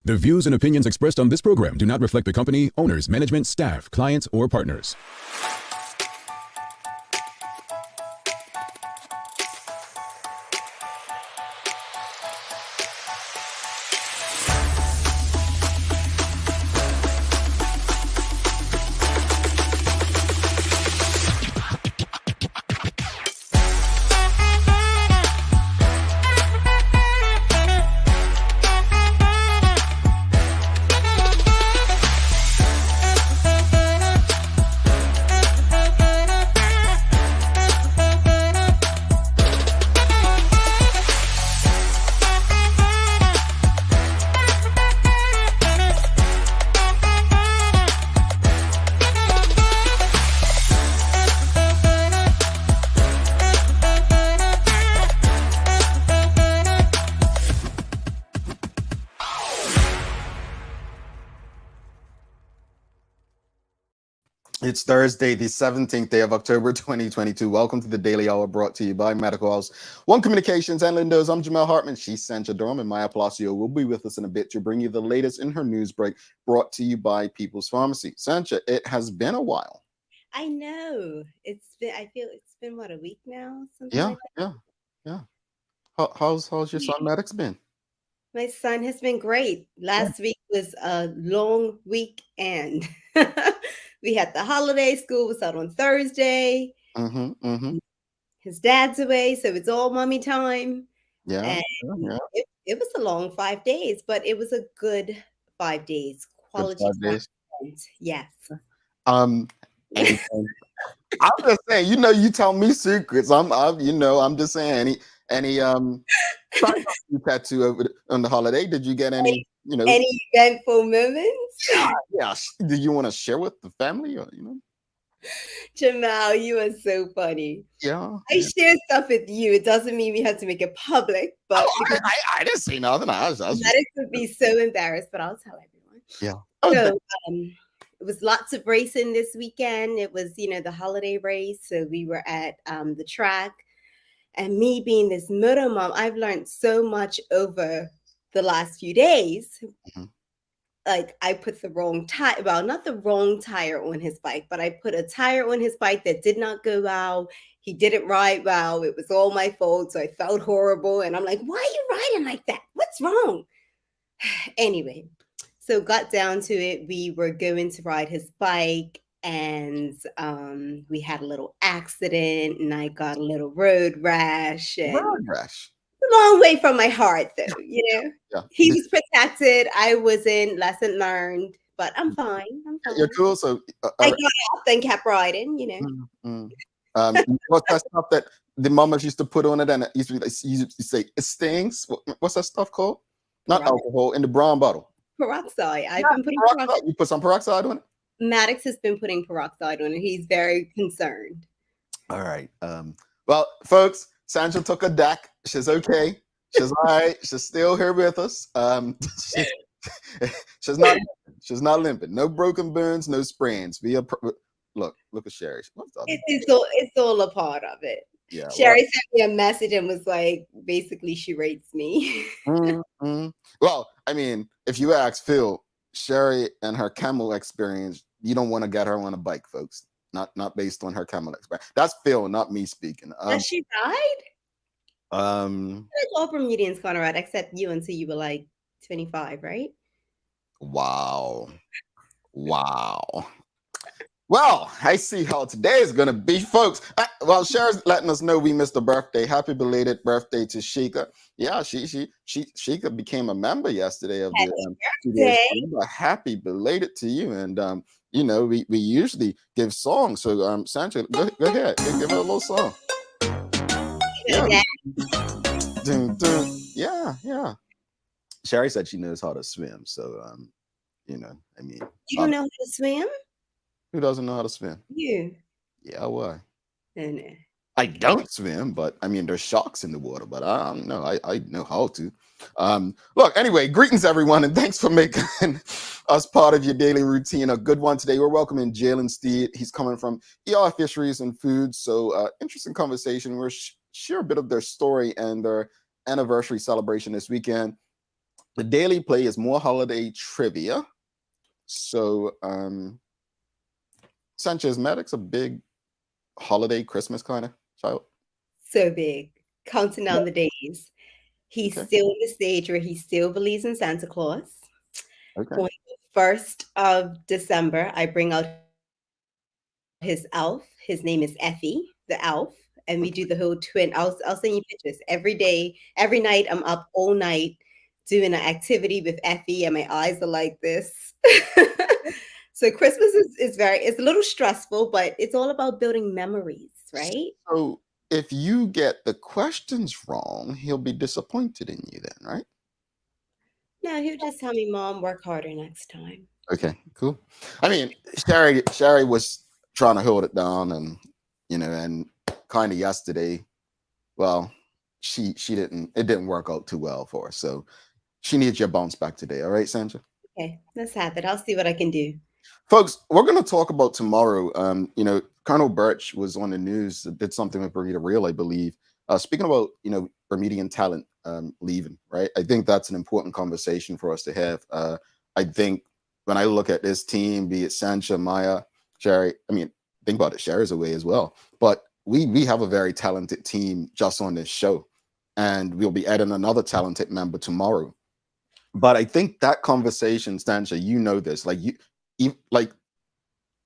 The views and opinions expressed on this program do not reflect the company, owners, management, staff, clients, or partners. It's Thursday, the 17th day of October, 2022. Welcome to the Daily Hour brought to you by Medical House One Communications and Lindos. I'm Jamel Hartman. She's Sancha Durham, and Maya Palacio will be with us in a bit to bring you the latest in her news break brought to you by People's Pharmacy. Sancha, it has been a while. I know. I feel it's been, what, a week now? Something Yeah, like that? yeah. How's your son Maddox been? My son has been great. Last week was a long weekend. We had the holiday. School was out on Thursday. His dad's away, so it's all mommy time. Yeah. And it was a long 5 days, but it was a good 5 days. Good Quality 5 days. time. Yes. And I'm just saying, you tell me secrets. I'm just saying. Any tattoo on the holiday? Did you get any? Any eventful moments? Yeah. Do you want to share with the family? Or, Jamal, you are so funny. Yeah. I share stuff with you. It doesn't mean we have to make it public, but I didn't say nothing. Maddox would be so embarrassed, but I'll tell everyone. Yeah. So it was lots of racing this weekend. It was, the holiday race. So we were at the track. And me being this moto mom, I've learned so much over the last few days. Mm-hmm. Like, I put the wrong tire, well, not the wrong tire on his bike, but I put a tire on his bike that did not go well. He didn't ride well. It was all my fault. So I felt horrible. And I'm like, why are you riding like that? What's wrong? Anyway, so got down to it. We were going to ride his bike. And we had a little accident, and I got a little road rash. Road rash. A long way from my heart, though. Yeah. He was protected. I wasn't. Lesson learned. But I'm fine. You're cool. So I got up and kept riding. What's that stuff that the mamas used to put on it, and it used to be like, you say it stings? What's that stuff called? Not alcohol, in the brown bottle. Peroxide. I've been putting peroxide. You put some peroxide on it? Maddox has been putting peroxide on it. He's very concerned. All right. Well, folks, Sandra took a deck. She's okay. She's all right. She's still here with us. She's not limping. No broken bones, no sprains. Look at Sherry. It's all a part of it. Yeah. Sherry sent me a message and was like, basically, she rates me. Well, I mean, if you ask Phil, Sherry and her camel experience, you don't want to get her on a bike, folks. Not based on her camel experience. That's Phil, not me speaking. Has she died? All Bermudians gone around, except you until you were like 25, right? Wow. Well, I see how today is gonna be, folks. Well, Sherry's letting us know we missed a birthday. Happy belated birthday to Sheikah. Yeah, Sheikah became a member yesterday of the studio. Happy belated to you. And we usually give songs. So Sandra, go ahead, give her a little song. Yeah. Sherry said she knows how to swim. So I mean, you don't know how to swim? Who doesn't know how to swim? You. Yeah, why? No. I don't swim, but I mean, there's sharks in the water, but I don't know. I know how to. Look, anyway, greetings, everyone, and thanks for making us part of your daily routine. A good one today. We're welcoming Jaelen Steede. He's coming from ER Fisheries and Foods. So interesting conversation. We'll share a bit of their story and their anniversary celebration this weekend. The daily play is more holiday trivia. So, Sanchez Maddox, a big holiday Christmas kind of child. So big, counting down the days. He's Okay. still in the stage where he still believes in Santa Claus. Okay. On the 1st of December, I bring out his elf. His name is Effie, the elf. And we do the whole twin. I'll send you pictures every day, every night. I'm up all night doing an activity with Effie, and my eyes are like this. So Christmas is it's a little stressful, but it's all about building memories, right? So if you get the questions wrong, he'll be disappointed in you then, right? No, he'll just tell me, Mom, work harder next time. Okay, cool. I mean, Sherry was trying to hold it down, and and kind of yesterday, well, she didn't. It didn't work out too well for her, so she needs your bounce back today. All right, Sandra. Okay, let's have it. I'll see what I can do. Folks, we're going to talk about tomorrow. Colonel Birch was on the news, did something with Bermuda Real, I believe. Speaking about, Bermudian talent leaving, right? I think that's an important conversation for us to have. I think when I look at this team, be it Sancha, Maya, Sherry, I mean, think about it, Sherry's away as well. But we have a very talented team just on this show. And we'll be adding another talented member tomorrow. But I think that conversation, Stancha, you know this, like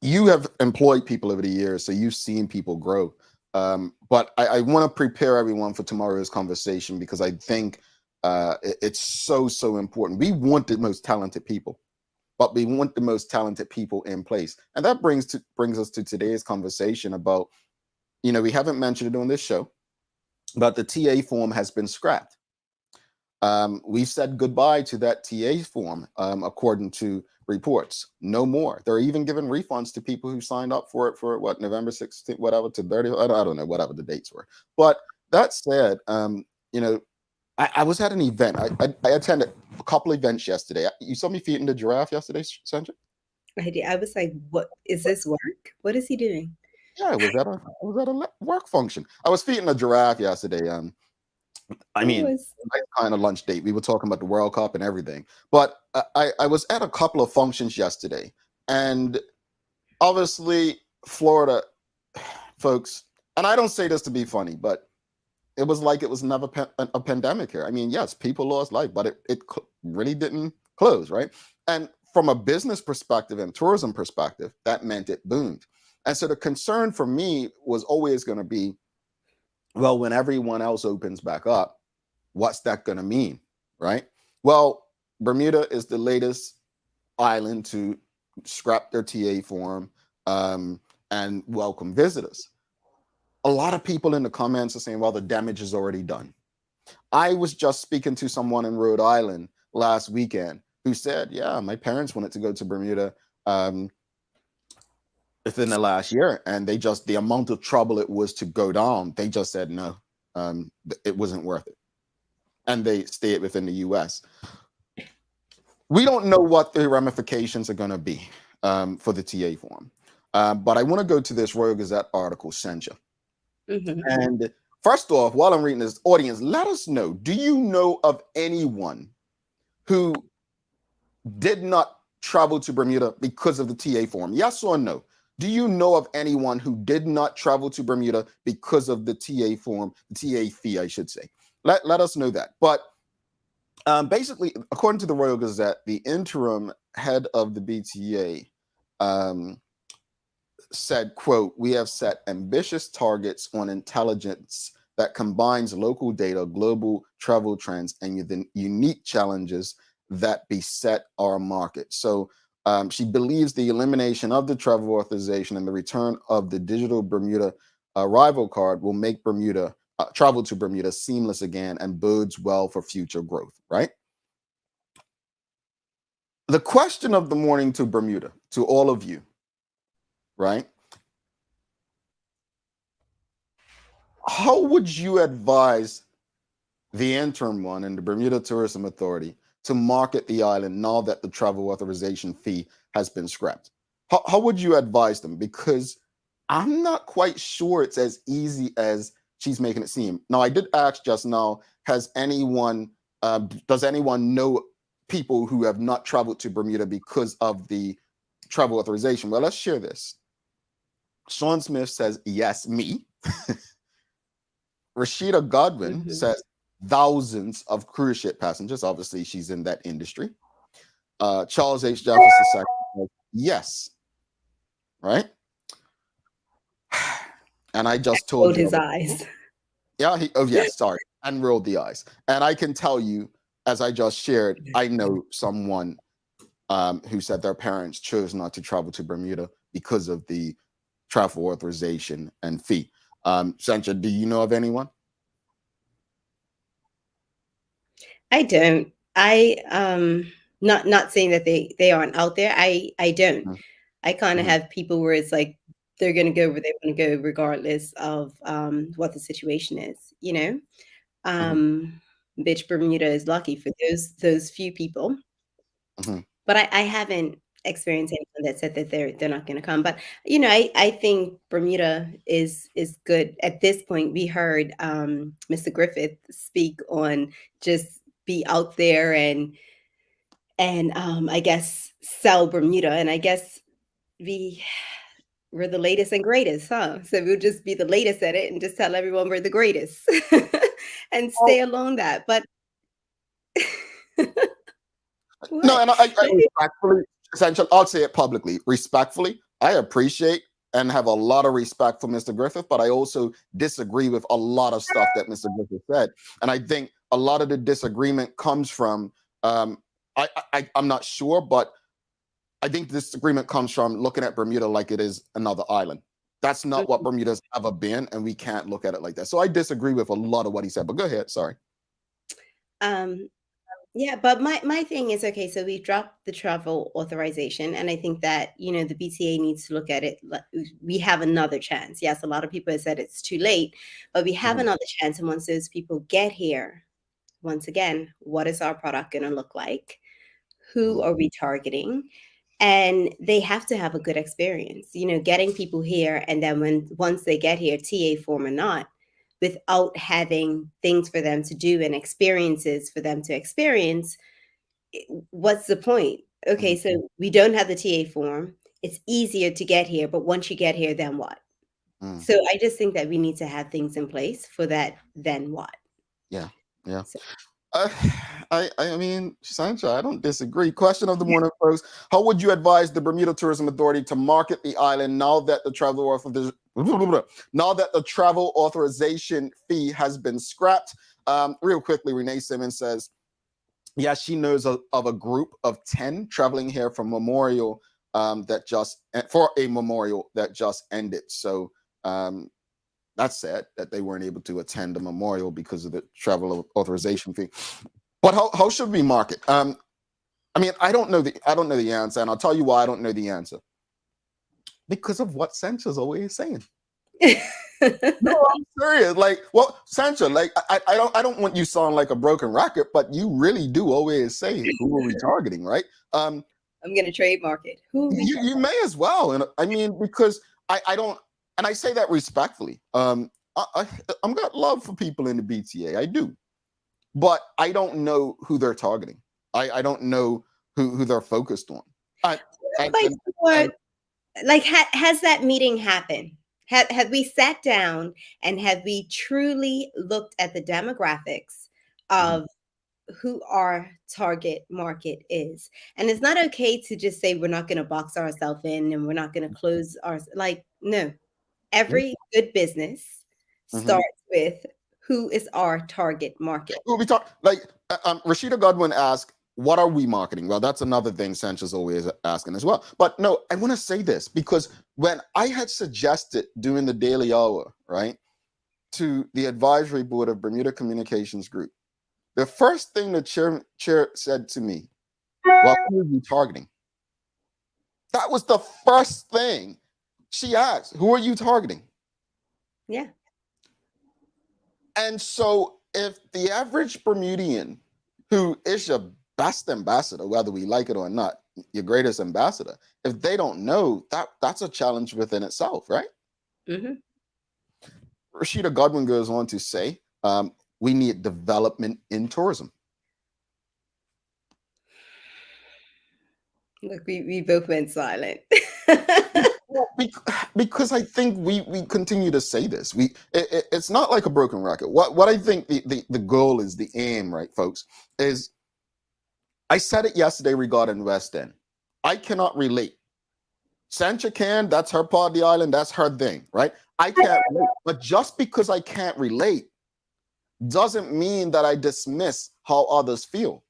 you have employed people over the years, so you've seen people grow. But I want to prepare everyone for tomorrow's conversation because I think it's so important. We want the most talented people, but we want the most talented people in place, and that brings us to today's conversation about, we haven't mentioned it on this show, but the TA form has been scrapped. We've said goodbye to that TA form, according to reports. No more. They're even giving refunds to people who signed up for it for what, November 16th, whatever, to 30. I don't know, whatever the dates were. But that said, I was at an event. I attended a couple events yesterday. You saw me feeding the giraffe yesterday, Sandra? I did. I was like, what is this work? What is he doing? Yeah, I was at a work function. I was feeding a giraffe yesterday. I mean, nice kind of lunch date. We were talking about the World Cup and everything. But I was at a couple of functions yesterday, and obviously Florida folks, and I don't say this to be funny, but it was like it was never a pandemic here. I mean, yes, people lost life, but it really didn't close, right? And from a business perspective and tourism perspective, that meant it boomed. And so the concern for me was always going to be, well, when everyone else opens back up, what's that going to mean, right? Well, Bermuda is the latest island to scrap their TA form and welcome visitors. A lot of people in the comments are saying, well, the damage is already done. I was just speaking to someone in Rhode Island last weekend who said, yeah, my parents wanted to go to Bermuda within the last year, and the amount of trouble it was to go down, they just said no, it wasn't worth it, and they stayed within the US. We don't know what the ramifications are going to be for the TA form, but I want to go to this Royal Gazette article, Senja. And first off, while I'm reading this, audience, let us know, do you know of anyone who did not travel to Bermuda because of the TA form? Yes or no? Do you know of anyone who did not travel to Bermuda because of the TA form, the TA fee, I should say? Let us know that. But basically, according to the Royal Gazette, the interim head of the BTA said, quote, we have set ambitious targets on intelligence that combines local data, global travel trends, and the unique challenges that beset our market. So she believes the elimination of the travel authorization and the return of the digital Bermuda arrival card will make Bermuda travel to Bermuda seamless again and bodes well for future growth, right? The question of the morning to Bermuda, to all of you, right? How would you advise the interim one and the Bermuda Tourism Authority to market the island now that the travel authorization fee has been scrapped? How would you advise them? Because I'm not quite sure it's as easy as she's making it seem. Now, I did ask just now, does anyone know people who have not traveled to Bermuda because of the travel authorization. Well, let's share this. Sean Smith says, yes, me. Rashida Godwin says thousands of cruise ship passengers. Obviously, she's in that industry. Charles H. Jefferson says, yes. Right? And I just told you. His eyes. Yeah, sorry. And rolled the eyes. And I can tell you, as I just shared, I know someone who said their parents chose not to travel to Bermuda because of the travel authorization and fee. Sancha, do you know of anyone? I don't. Not saying that they aren't out there. I don't. I kind of have people where it's like they're going to go where they want to go regardless of what the situation is, you know. Bitch, Bermuda is lucky for those few people. But I haven't experienced anyone that said that they're not going to come. But you know, I think Bermuda is good at this point. We heard Mr. Griffith speak on just be out there and I guess sell Bermuda, and I guess we're the latest and greatest, huh? So we'll just be the latest at it and just tell everyone we're the greatest and stay along that. But no, and I respectfully, essentially, I'll say it publicly, respectfully, I appreciate and have a lot of respect for Mr. Griffith, but I also disagree with a lot of stuff that Mr. Griffith said. And I think a lot of the disagreement comes from, I'm not sure, but I think this disagreement comes from looking at Bermuda like it is another island. That's not what Bermuda's ever been, and we can't look at it like that. So I disagree with a lot of what he said, but go ahead, sorry. Yeah, but my thing is, okay, so we dropped the travel authorization, and I think that, you know, the BTA needs to look at it. We have another chance. Yes, a lot of people have said it's too late, but we have another chance. And once those people get here, once again, what is our product going to look like? Who are we targeting? And they have to have a good experience, you know, getting people here. And then once they get here, TA form or not, without having things for them to do and experiences for them to experience, what's the point? Okay, so we don't have the TA form. It's easier to get here, but once you get here, then what? So I just think that we need to have things in place for that. Then what? Yeah. So. I mean, Sancha, I don't disagree. Question of the morning, folks. How would you advise the Bermuda Tourism Authority to market the island now that the travel authorization fee has been scrapped? Real quickly, Renee Simmons says, yeah, she knows of a group of 10 traveling here from Memorial for a memorial that just ended. So that's sad that they weren't able to attend the memorial because of the travel authorization fee. But how should we market? I mean, I don't know the answer, and I'll tell you why I don't know the answer. Because of what Sancha's always saying. No, I'm serious. Like, well, Sancha, like, I don't want you to sound like a broken record, but you really do always say, who are we targeting, right? I'm gonna trademark it. You may as well. And I mean, because I don't. And I say that respectfully. I'm got love for people in the BTA. I do. But I don't know who they're targeting. I don't know who they're focused on. Has that meeting happened? Have we sat down and have we truly looked at the demographics of who our target market is? And it's not okay to just say we're not going to box ourselves in and we're not going to close our, no. Every good business starts with who is our target market. We talk Rashida Godwin asked, what are we marketing? Well, that's another thing Sancha's always asking as well. But no, I want to say this because when I had suggested doing the daily hour, right, to the advisory board of Bermuda Communications Group, the first thing the chair said to me, well, who are you targeting? That was the first thing she asked. Who are you targeting? Yeah. And so if the average Bermudian, who is your best ambassador, whether we like it or not, your greatest ambassador, if they don't know, that's a challenge within itself, right? Rashida Godwin goes on to say, we need development in tourism. Look, we both went silent. Well, because I think we continue to say this. It's not like a broken record. What I think the goal is, the aim, right, folks, is I said it yesterday regarding West End. I cannot relate. Sancha can, that's her part of the island, that's her thing, right? I can't relate. But just because I can't relate doesn't mean that I dismiss how others feel.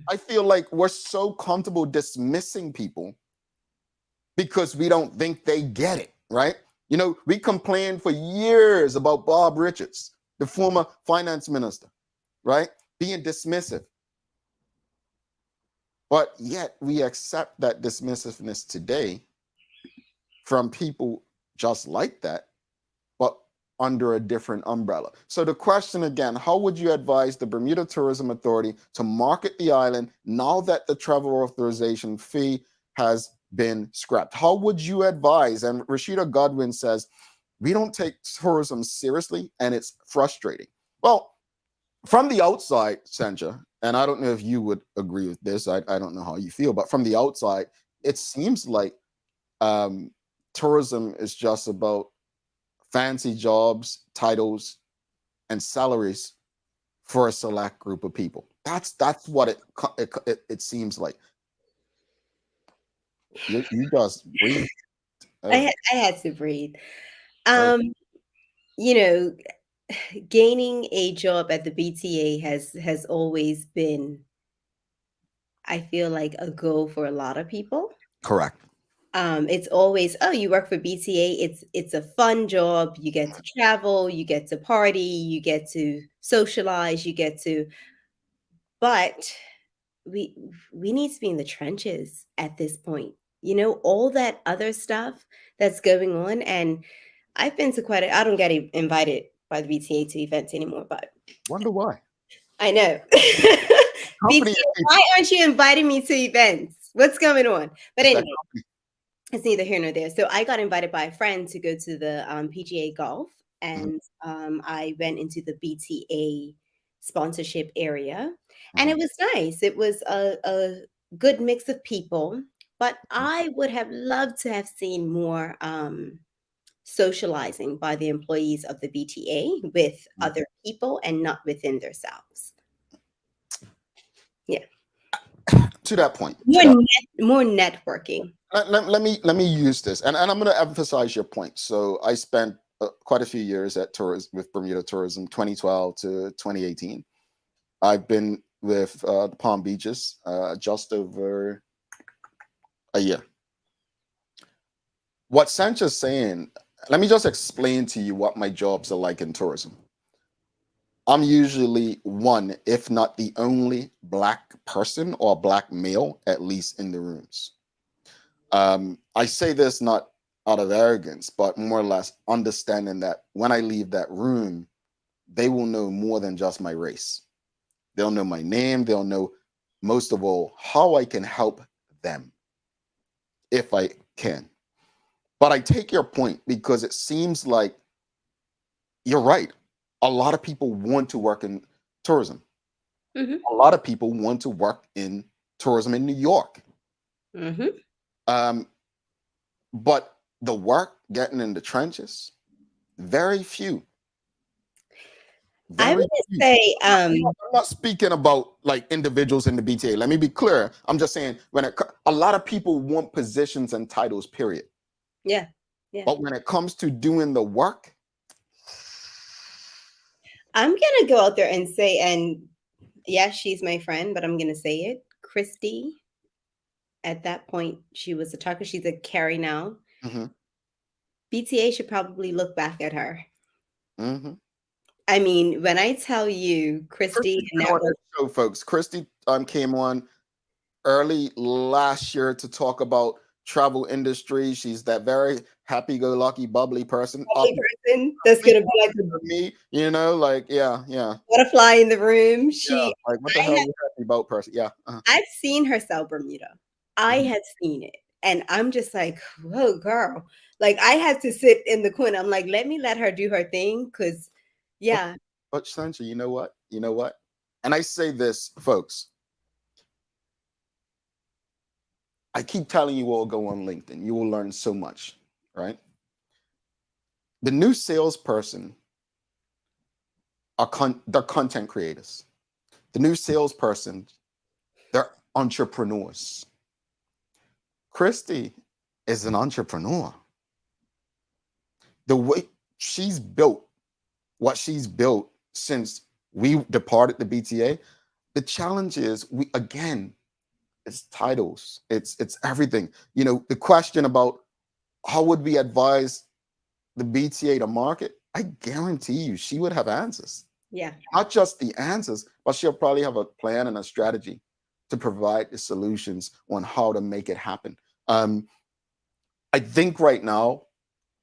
I feel like we're so comfortable dismissing people because we don't think they get it, right? You know, we complained for years about Bob Richards, the former finance minister, right? Being dismissive. But yet we accept that dismissiveness today from people just like that, but under a different umbrella. So the question again, how would you advise the Bermuda Tourism Authority to market the island now that the travel authorization fee has been scrapped? How would you advise? And Rashida Godwin says, we don't take tourism seriously and it's frustrating. Well, from the outside, Sancha, and I don't know if you would agree with this, I don't know how you feel, but from the outside, it seems like tourism is just about fancy jobs, titles, and salaries for a select group of people. That's what it seems like. You just breathe. I had to breathe. You know, gaining a job at the BTA has always been, I feel like, a goal for a lot of people. Correct. It's always, oh, you work for BTA. It's a fun job. You get to travel, you get to party, you get to socialize, you get to. But we we need to be in the trenches at this point. You know, all that other stuff that's going on, and I've been to quite. I don't get invited by the BTA to events anymore, but Wonder why. I know. Company, BTA, why aren't you inviting me to events? What's going on? But anyway, it's neither here nor there. So I got invited by a friend to go to the PGA Golf, and I went into the BTA sponsorship area, and it was nice. It was a good mix of people, but I would have loved to have seen more socializing by the employees of the BTA with other people and not within themselves. Yeah. To that point. More networking. Let me use this, and I'm going to emphasize your point. So I spent quite a few years at tourism with Bermuda Tourism, 2012 to 2018. I've been with the Palm Beaches just over a year. What Sancha's saying, let me just explain to you what my jobs are like in tourism. I'm usually one, if not the only Black person or Black male, at least in the rooms. I say this not out of arrogance, but more or less understanding that when I leave that room, they will know more than just my race. They'll know my name. They'll know, most of all, how I can help them, if I can. But I take your point because it seems like you're right. A lot of people want to work in tourism. A lot of people want to work in tourism in New York. But the work, getting in the trenches, very few. I would say, I'm not speaking about like individuals in the BTA. Let me be clear. I'm just saying a lot of people want positions and titles, period. Yeah. But when it comes to doing the work, I'm gonna go out there and say, and yes, she's my friend, but I'm gonna say it. Christy, at that point, she was a talker. She's a Carrie now. BTA should probably look back at her. I mean, when I tell you, Christy show, folks, Christy came on early last year to talk about travel industry. She's that very happy-go-lucky, bubbly person. That's gonna be like me, you know, like yeah. Butterfly in the room. Like what the hell are you happy about, person? Yeah. I've seen her sell Bermuda. I had seen it, and I'm just like, whoa, girl. Like I had to sit in the corner. I'm like, let her do her thing, because yeah. But Sancha, you know what? And I say this, folks. I keep telling you all, go on LinkedIn. You will learn so much, right? The new salesperson they're content creators. The new salesperson, they're entrepreneurs. Christy is an entrepreneur. The way she's built what she's built since we departed the BTA, the challenge is it's titles, it's everything. You know, the question about how would we advise the BTA to market, I guarantee you she would have answers. Yeah. Not just the answers, but she'll probably have a plan and a strategy to provide the solutions on how to make it happen. I think right now,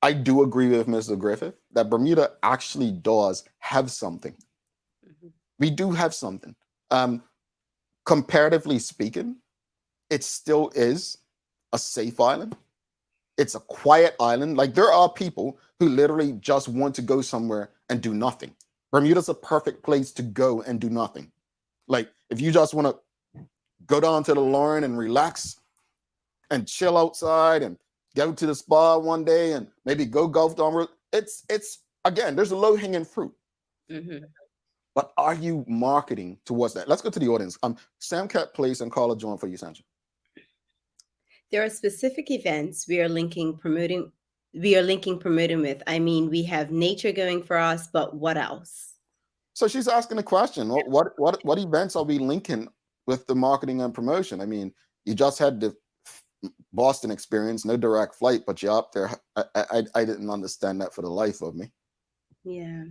I do agree with Mr. Griffith that Bermuda actually does have something. Mhm. We do have something. Comparatively speaking, it still is a safe island. It's a quiet island. Like there are people who literally just want to go somewhere and do nothing. Bermuda's a perfect place to go and do nothing. Like if you just want to go down to the Lauren and relax and chill outside and go to the spa one day and maybe go golf down. It's again, there's a low hanging fruit. Mhm. But are you marketing towards that? Let's go to the audience. Sam Cat Place and Carla John for you, Sandra. There are specific events we are linking promoting with. I mean, we have nature going for us, but what else? So she's asking a question. What events are we linking with the marketing and promotion? I mean, you just had the Boston experience, no direct flight, but you're up there. I didn't understand that for the life of me. Yeah.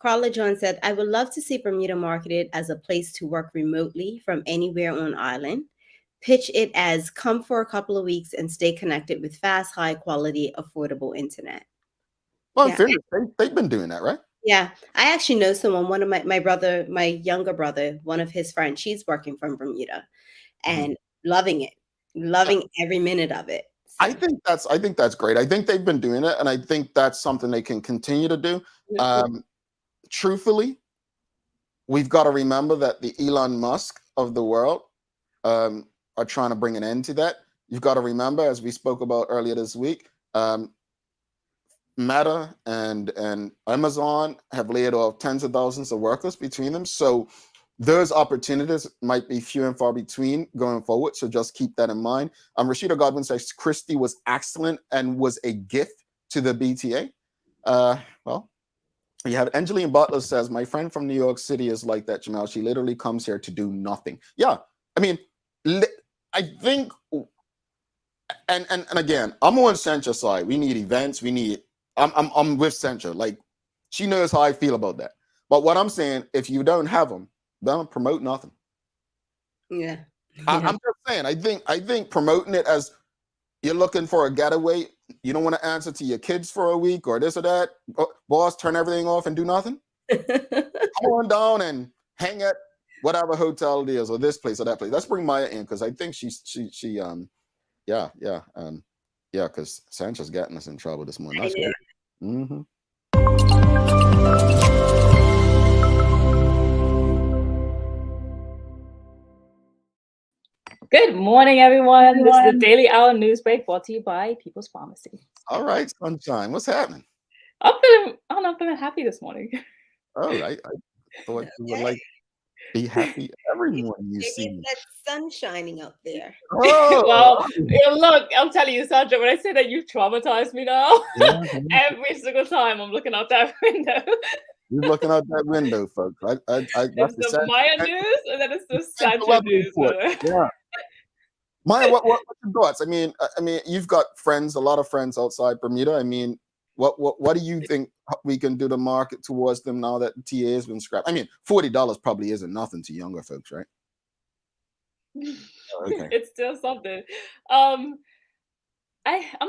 Carla John said, I would love to see Bermuda marketed as a place to work remotely from anywhere on island. Pitch it as come for a couple of weeks and stay connected with fast, high quality, affordable internet. Well, in Yeah. fairness, they've been doing that, right? Yeah. I actually know someone, one of my younger brother, one of his friends, she's working from Bermuda and loving it, loving every minute of it. So. I think that's great. I think they've been doing it, and I think that's something they can continue to do. Truthfully, we've got to remember that the Elon Musk of the world are trying to bring an end to that. You've got to remember, as we spoke about earlier this week, Meta and Amazon have laid off tens of thousands of workers between them. So those opportunities might be few and far between going forward. So just keep that in mind. Rashida Godwin says Christy was excellent and was a gift to the BTA. Well, you have Angeline Butler says, my friend from New York City is like that, Jamal. She literally comes here to do nothing. Yeah, I mean, I think, and again, I'm on Centra's side. We need events. I'm with Centra. Like, she knows how I feel about that. But what I'm saying, if you don't have them, don't promote nothing. Yeah. I'm just saying. I think promoting it as you're looking for a getaway, you don't want to answer to your kids for a week or this or that. Boss, turn everything off and do nothing. Come on down and hang at whatever hotel it is, or this place or that place. Let's bring Maya in because I think because Sancho's gotten us in trouble this morning. That's great. Mm-hmm. Good morning, everyone. This is the Daily Hour News Break brought to you by People's Pharmacy. All right, Sunshine. What's happening? I'm feeling happy this morning. All right. I thought you would like be happy every morning you see me. That sun shining up there. Oh, well, look, I'm telling you, Sandra, when I say that you've traumatized me now, every single time I'm looking out that window. You're looking out that window, folks. That's it's the Maya news, and then it's the Sandra news. Yeah. Maya, what your thoughts? I mean, you've got friends, a lot of friends outside Bermuda. I mean, what do you think we can do to market towards them now that the TA has been scrapped? I mean, $40 probably isn't nothing to younger folks, right? Okay. It's still something. I'm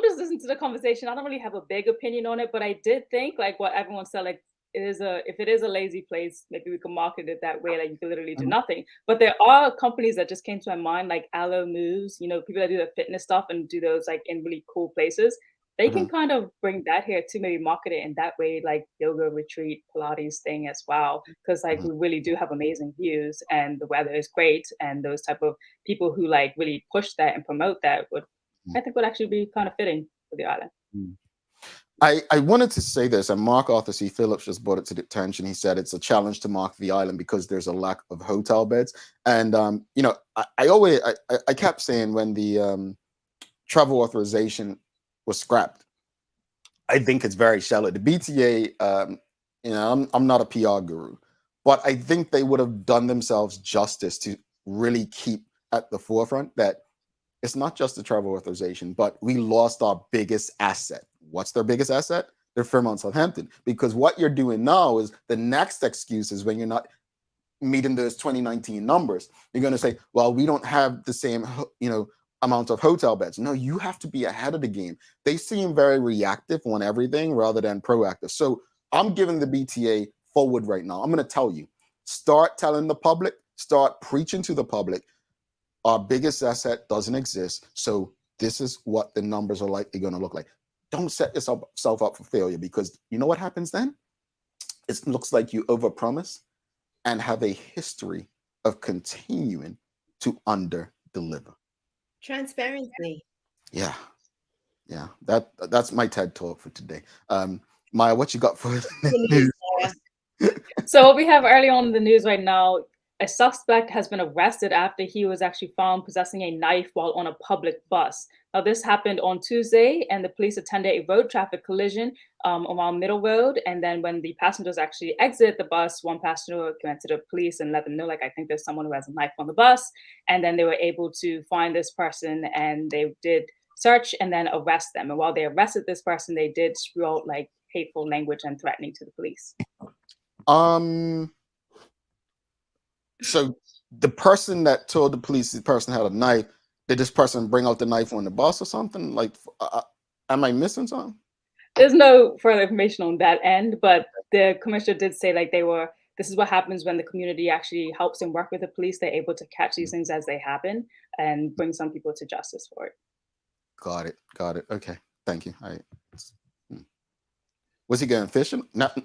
just listening to the conversation. I don't really have a big opinion on it, but I did think like what everyone said, like if it is a lazy place, maybe we can market it that way, like you can literally do nothing. But there are companies that just came to my mind, like Aloe Moves, people that do the fitness stuff and do those like in really cool places. they can kind of bring that here to maybe market it in that way, like yoga retreat, Pilates thing as well. Because like we really do have amazing views and the weather is great, and those type of people who like really push that and promote that would, I think, would actually be kind of fitting for the island. I wanted to say this, and Mark Arthur C. Phillips just brought it to the attention. He said it's a challenge to market the island because there's a lack of hotel beds. And you know, I kept saying when the travel authorization was scrapped, I think it's very shallow. The BTA, you know, I'm not a PR guru, but I think they would have done themselves justice to really keep at the forefront that it's not just the travel authorization, but we lost our biggest asset. What's their biggest asset? Their Fairmont Southampton. Because what you're doing now is the next excuse is when you're not meeting those 2019 numbers, you're going to say, well, we don't have the same, you know, amount of hotel beds. No, you have to be ahead of the game. They seem very reactive on everything rather than proactive. So I'm giving the BTA forward right now. I'm going to tell you, start telling the public, start preaching to the public. Our biggest asset doesn't exist. So this is what the numbers are likely going to look like. Don't set yourself up for failure, because you know what happens then? It looks like you overpromise and have a history of continuing to under-deliver. Transparency. Yeah. That's my TED talk for today. Maya, what you got for the news? So what we have early on in the news right now, a suspect has been arrested after he was actually found possessing a knife while on a public bus. Now, this happened on Tuesday, and the police attended a road traffic collision around Middle Road. And then when the passengers actually exited the bus, one passenger went to the police and let them know, like, I think there's someone who has a knife on the bus. And then they were able to find this person, and they did search and then arrest them. And while they arrested this person, they did spew out like hateful language and threatening to the police. So the person that told the police the person had a knife, did this person bring out the knife on the bus or something? Like, am I missing something? There's no further information on that end, but the commissioner did say like this is what happens when the community actually helps and work with the police. They're able to catch these things as they happen and bring some people to justice for it. Got it. Okay, thank you. Was he going fishing? Not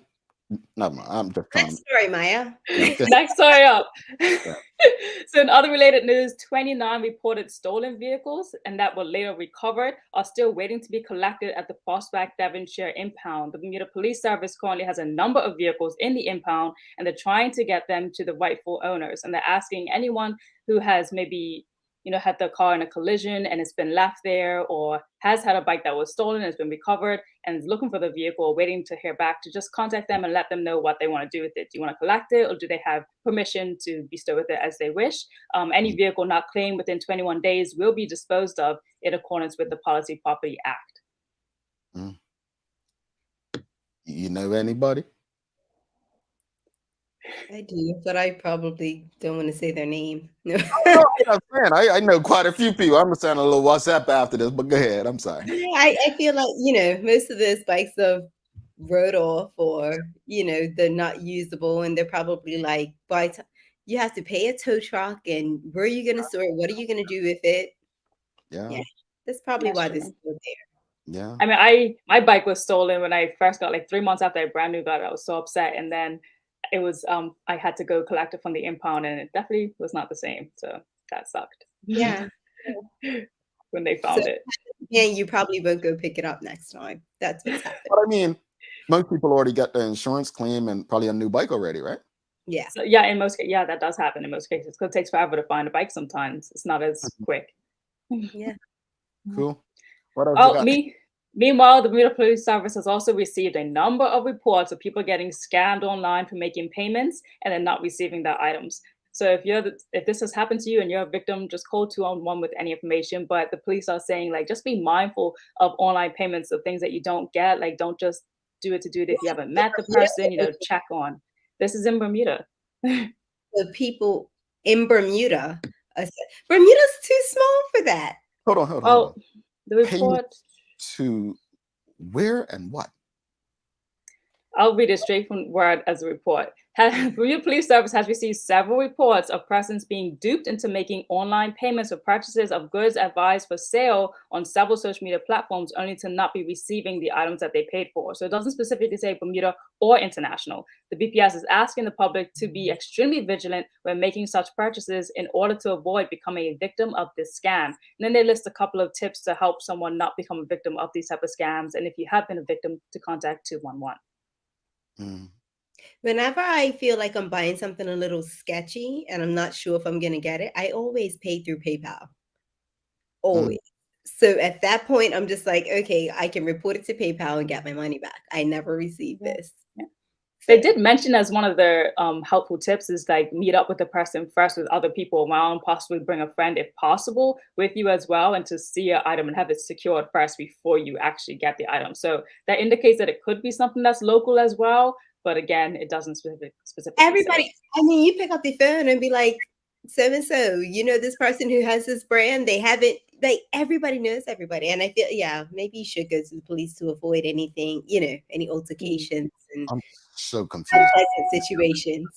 I'm just trying. Next story, Maya. Next story up. So in other related news, 29 reported stolen vehicles and that were later recovered are still waiting to be collected at the Prospect Devonshire impound. The Bermuda Police Service currently has a number of vehicles in the impound, and they're trying to get them to the rightful owners. And they're asking anyone who has maybe had their car in a collision and it's been left there, or has had a bike that was stolen and has been recovered and is looking for the vehicle, waiting to hear back, to just contact them and let them know what they want to do with it. Do you want to collect it, or do they have permission to bestow with it as they wish? Any vehicle not claimed within 21 days will be disposed of in accordance with the Policy Property Act. You know anybody? I do, but I probably don't want to say their name. I know quite a few people. I'm gonna send a little WhatsApp after this, but go ahead. I'm sorry. Yeah, I feel like most of those bikes have rode off, or they're not usable, and they're probably like you have to pay a tow truck, and where are you going to store it? What are you going to do with it? Yeah, that's probably why they're still there. Yeah. I mean, my bike was stolen when I first got, like 3 months after I brand new got it. I was so upset, and then it was I had to go collect it from the impound, and it definitely was not the same. So that sucked. Yeah. When they found it. Yeah, you probably won't go pick it up next time. That's what's happening. But I mean, most people already got the insurance claim and probably a new bike already, right? Yeah. So yeah, that does happen in most cases, because it takes forever to find a bike sometimes. It's not as quick. Yeah. Cool. What else Meanwhile, the Bermuda Police Service has also received a number of reports of people getting scammed online for making payments and then not receiving their items. So if this has happened to you and you're a victim, just call 211 with any information. But the police are saying, like, just be mindful of online payments, of things that you don't get. Like, don't just do it if you haven't met the person. Check on. This is in Bermuda. The people in Bermuda, Bermuda's too small for that. Hold on. The report to where and what? I'll read it straight from word as a report. Bermuda Police Service has received several reports of persons being duped into making online payments for purchases of goods advised for sale on several social media platforms, only to not be receiving the items that they paid for. So it doesn't specifically say Bermuda or international. The BPS is asking the public to be extremely vigilant when making such purchases in order to avoid becoming a victim of this scam. And then they list a couple of tips to help someone not become a victim of these type of scams. And if you have been a victim, to contact 211. Mm. Whenever I feel like I'm buying something a little sketchy and I'm not sure if I'm going to get it, I always pay through PayPal. Always. So at that point, I'm just like, okay, I can report it to PayPal and get my money back. I never received this. Yeah. They did mention as one of their helpful tips is like meet up with the person first with other people around, possibly bring a friend if possible with you as well, and to see your item and have it secured first before you actually get the item. So that indicates that it could be something that's local as well. But again, it doesn't specifically Everybody, say. I mean, you pick up the phone and be like, so, you know, this person who has this brand, they haven't, like, everybody knows everybody. And I feel, yeah, maybe you should go to the police to avoid anything, you know, any altercations and I'm so confused. unpleasant situations.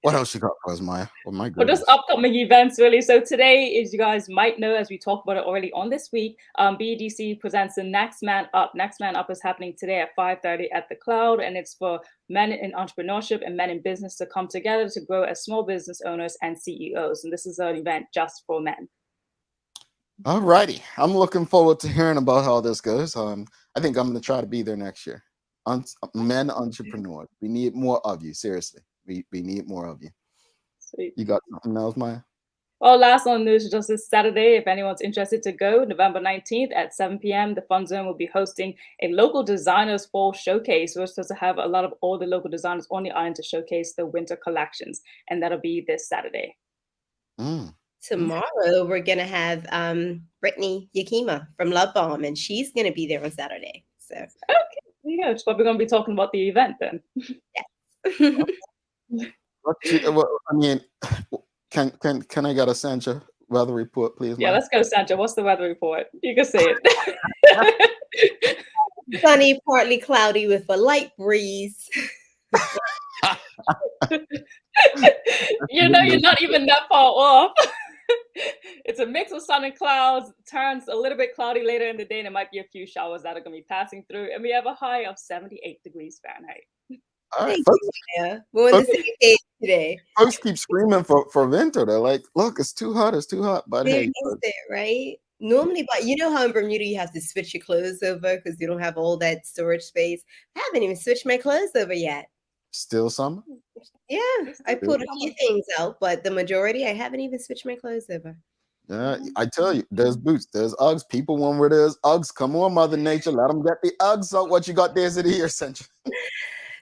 What else you got for us, Maya? Oh my Well, goodness. just upcoming events, really. So today, as you guys might know, as we talked about it already on this week, BEDC presents the Next Man Up. Next Man Up is happening today at 5:30 at the Cloud, and it's for men in entrepreneurship and men in business to come together to grow as small business owners and CEOs. And this is an event just for men. All righty. I'm looking forward to hearing about how this goes. I think I'm going to try to be there next year. Men entrepreneurs. We need more of you. Seriously. We need more of you. Sweet. You got something else, Maya? Well, last on news, just this Saturday, if anyone's interested to go, November 19th at 7 p.m., the Fun Zone will be hosting a local designers fall showcase. We're supposed to have a lot of all the local designers on the island to showcase the winter collections, and that'll be this Saturday. Tomorrow, we're going to have Brittany Yakima from Love Bomb, and she's going to be there on Saturday. So, okay, yeah, it's probably going to be talking about the event then. Yeah. I mean, can I get a Sancha weather report, please? Yeah, Maya? let's go, Sancha. What's the weather report? You can say it. Sunny, partly cloudy with a light breeze. You know, you're not even that far off. It's a mix of sun and clouds, turns a little bit cloudy later in the day, and there might be a few showers that are going to be passing through. And we have a high of 78 degrees Fahrenheit. All right, Thank folks, you, Maya. We're on the same page today. folks keep screaming for winter. They're like, look, it's too hot. But They're hey, used to it, right? Normally, but you know how in Bermuda you have to switch your clothes over because you don't have all that storage space. I haven't even switched my clothes over yet. still summer? Yeah, I pulled a few things out, but the majority I haven't even switched my clothes over. Yeah, I tell you, there's boots, there's Uggs. People want where there's Uggs. Come on, Mother Nature, let them get the Uggs out. What you got there to the year, Central?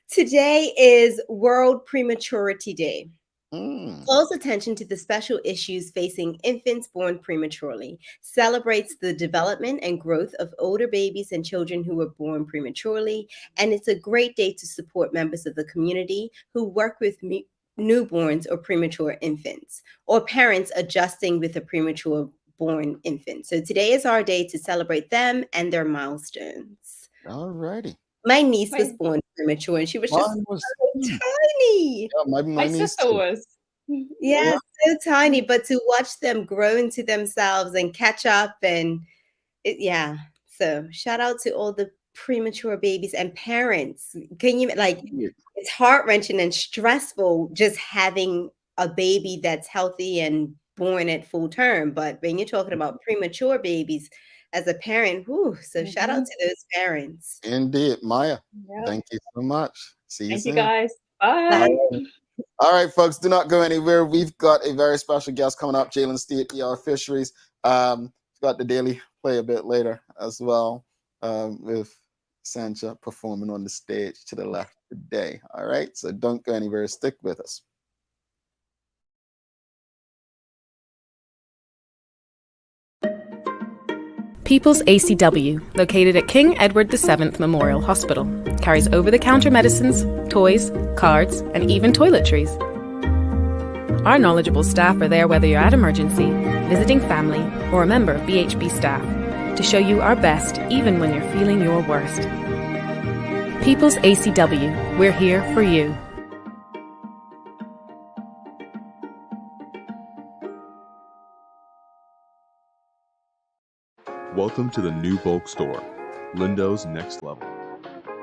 Today is World Prematurity Day. Mm. Calls attention to the special issues facing infants born prematurely, celebrates the development and growth of older babies and children who were born prematurely, and it's a great day to support members of the community who work with newborns or premature infants, or parents adjusting with a premature born infant. So today is our day to celebrate them and their milestones. All righty. My niece was born premature, and she was just so tiny. Yeah, my niece sister too. was. Yeah, so tiny, but to watch them grow into themselves and catch up, and yeah. So shout out to all the premature babies and parents. Can you it's heart-wrenching and stressful just having a baby that's healthy and born at full term. But when you're talking about premature babies as a parent, so shout out to those parents. Indeed, Maya. Yeah. Thank you so much. See you soon. Thank you, guys. Bye. All right, folks, do not go anywhere. We've got a very special guest coming up, Jaelen Steede, ER Fisheries. Got the Daily Play a bit later as well, with Sancha performing on the stage to the left today. All right, so don't go anywhere. Stick with us. People's ACW, located at King Edward VII Memorial Hospital, carries over-the-counter medicines, toys, cards, and even toiletries. Our knowledgeable staff are there whether you're at emergency, visiting family, or a member of BHB staff, to show you our best even when you're feeling your worst. People's ACW, we're here for you. Welcome to the new bulk store, Lindo's Next Level.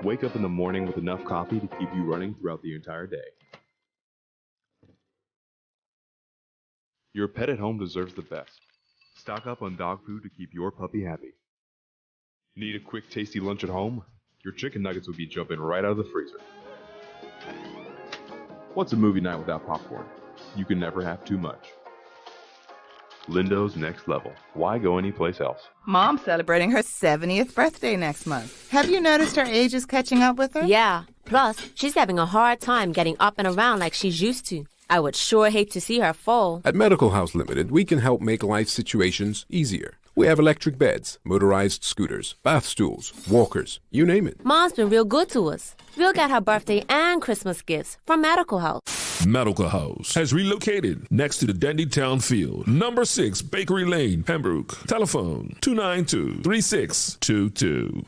Wake up in the morning with enough coffee to keep you running throughout the entire day. Your pet at home deserves the best. Stock up on dog food to keep your puppy happy. Need a quick, tasty lunch at home? Your chicken nuggets will be jumping right out of the freezer. What's a movie night without popcorn? You can never have too much. Lindo's Next Level. Why go anyplace else? Mom's celebrating her 70th birthday next month. Have you noticed her age is catching up with her? Yeah. Plus, she's having a hard time getting up and around like she's used to. I would sure hate to see her fall. At Medical House Limited, we can help make life situations easier. We have electric beds, motorized scooters, bath stools, walkers, you name it. Mom's been real good to us. We'll get her birthday and Christmas gifts from Medical House. Medical House has relocated next to the Dandy Town Field, number 6 Bakery Lane, Pembroke. Telephone 292-3622.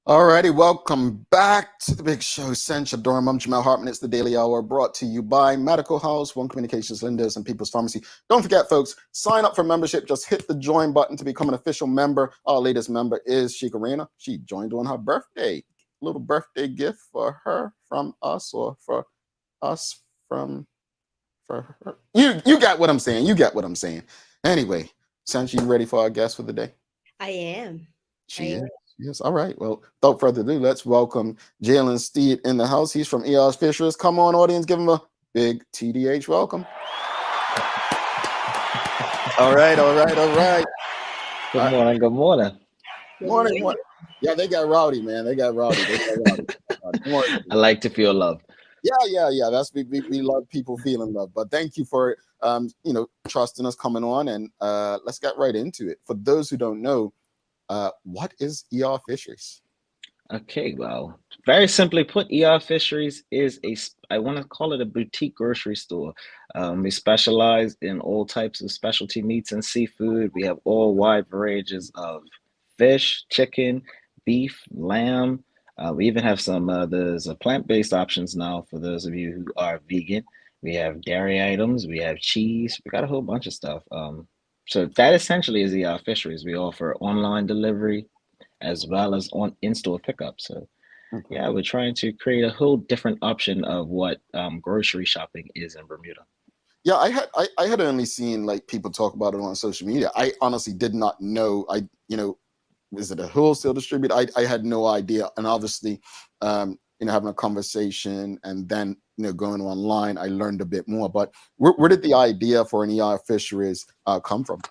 Alrighty, welcome back to the big show. Sencha Dorm. I'm Jamel Hartman. It's the Daily Hour brought to you by Medical House, One Communications, Linda's, and People's Pharmacy. Don't forget, folks, sign up for membership. Just hit the join button to become an official member. Our latest member is Shikarina. She joined on her birthday. Little birthday gift for her from us, or for us for her. You got what I'm saying. You got what I'm saying. Anyway, Sencha, you ready for our guest for the day? I am. She is. Yes. All right. Well, without further ado, let's welcome Jaelen Steede in the house. He's from ER Fisheries. Come on, audience, give him a big TDH welcome. All right. Good morning. Good morning. Morning. Yeah, they got rowdy, man. They got rowdy. I like to feel love. Yeah. That's we love people feeling love. But thank you for trusting us, coming on, and let's get right into it. For those who don't know, what is ER Fisheries? Okay, well, very simply put, ER Fisheries is I want to call it a boutique grocery store. We specialize in all types of specialty meats and seafood. We have all wide varieties of fish, chicken, beef, lamb. We even have some there's plant-based options now for those of you who are vegan. We have dairy items. We have cheese. We got a whole bunch of stuff. So that essentially is ER Fisheries. We offer online delivery as well as in-store pickup. So yeah, we're trying to create a whole different option of what grocery shopping is in Bermuda. Yeah, I had only seen like people talk about it on social media. I honestly did not know. Is it a wholesale distributor? I had no idea. And obviously, having a conversation and then going online, I learned a bit more. But where did the idea for an ER Fisheries come from?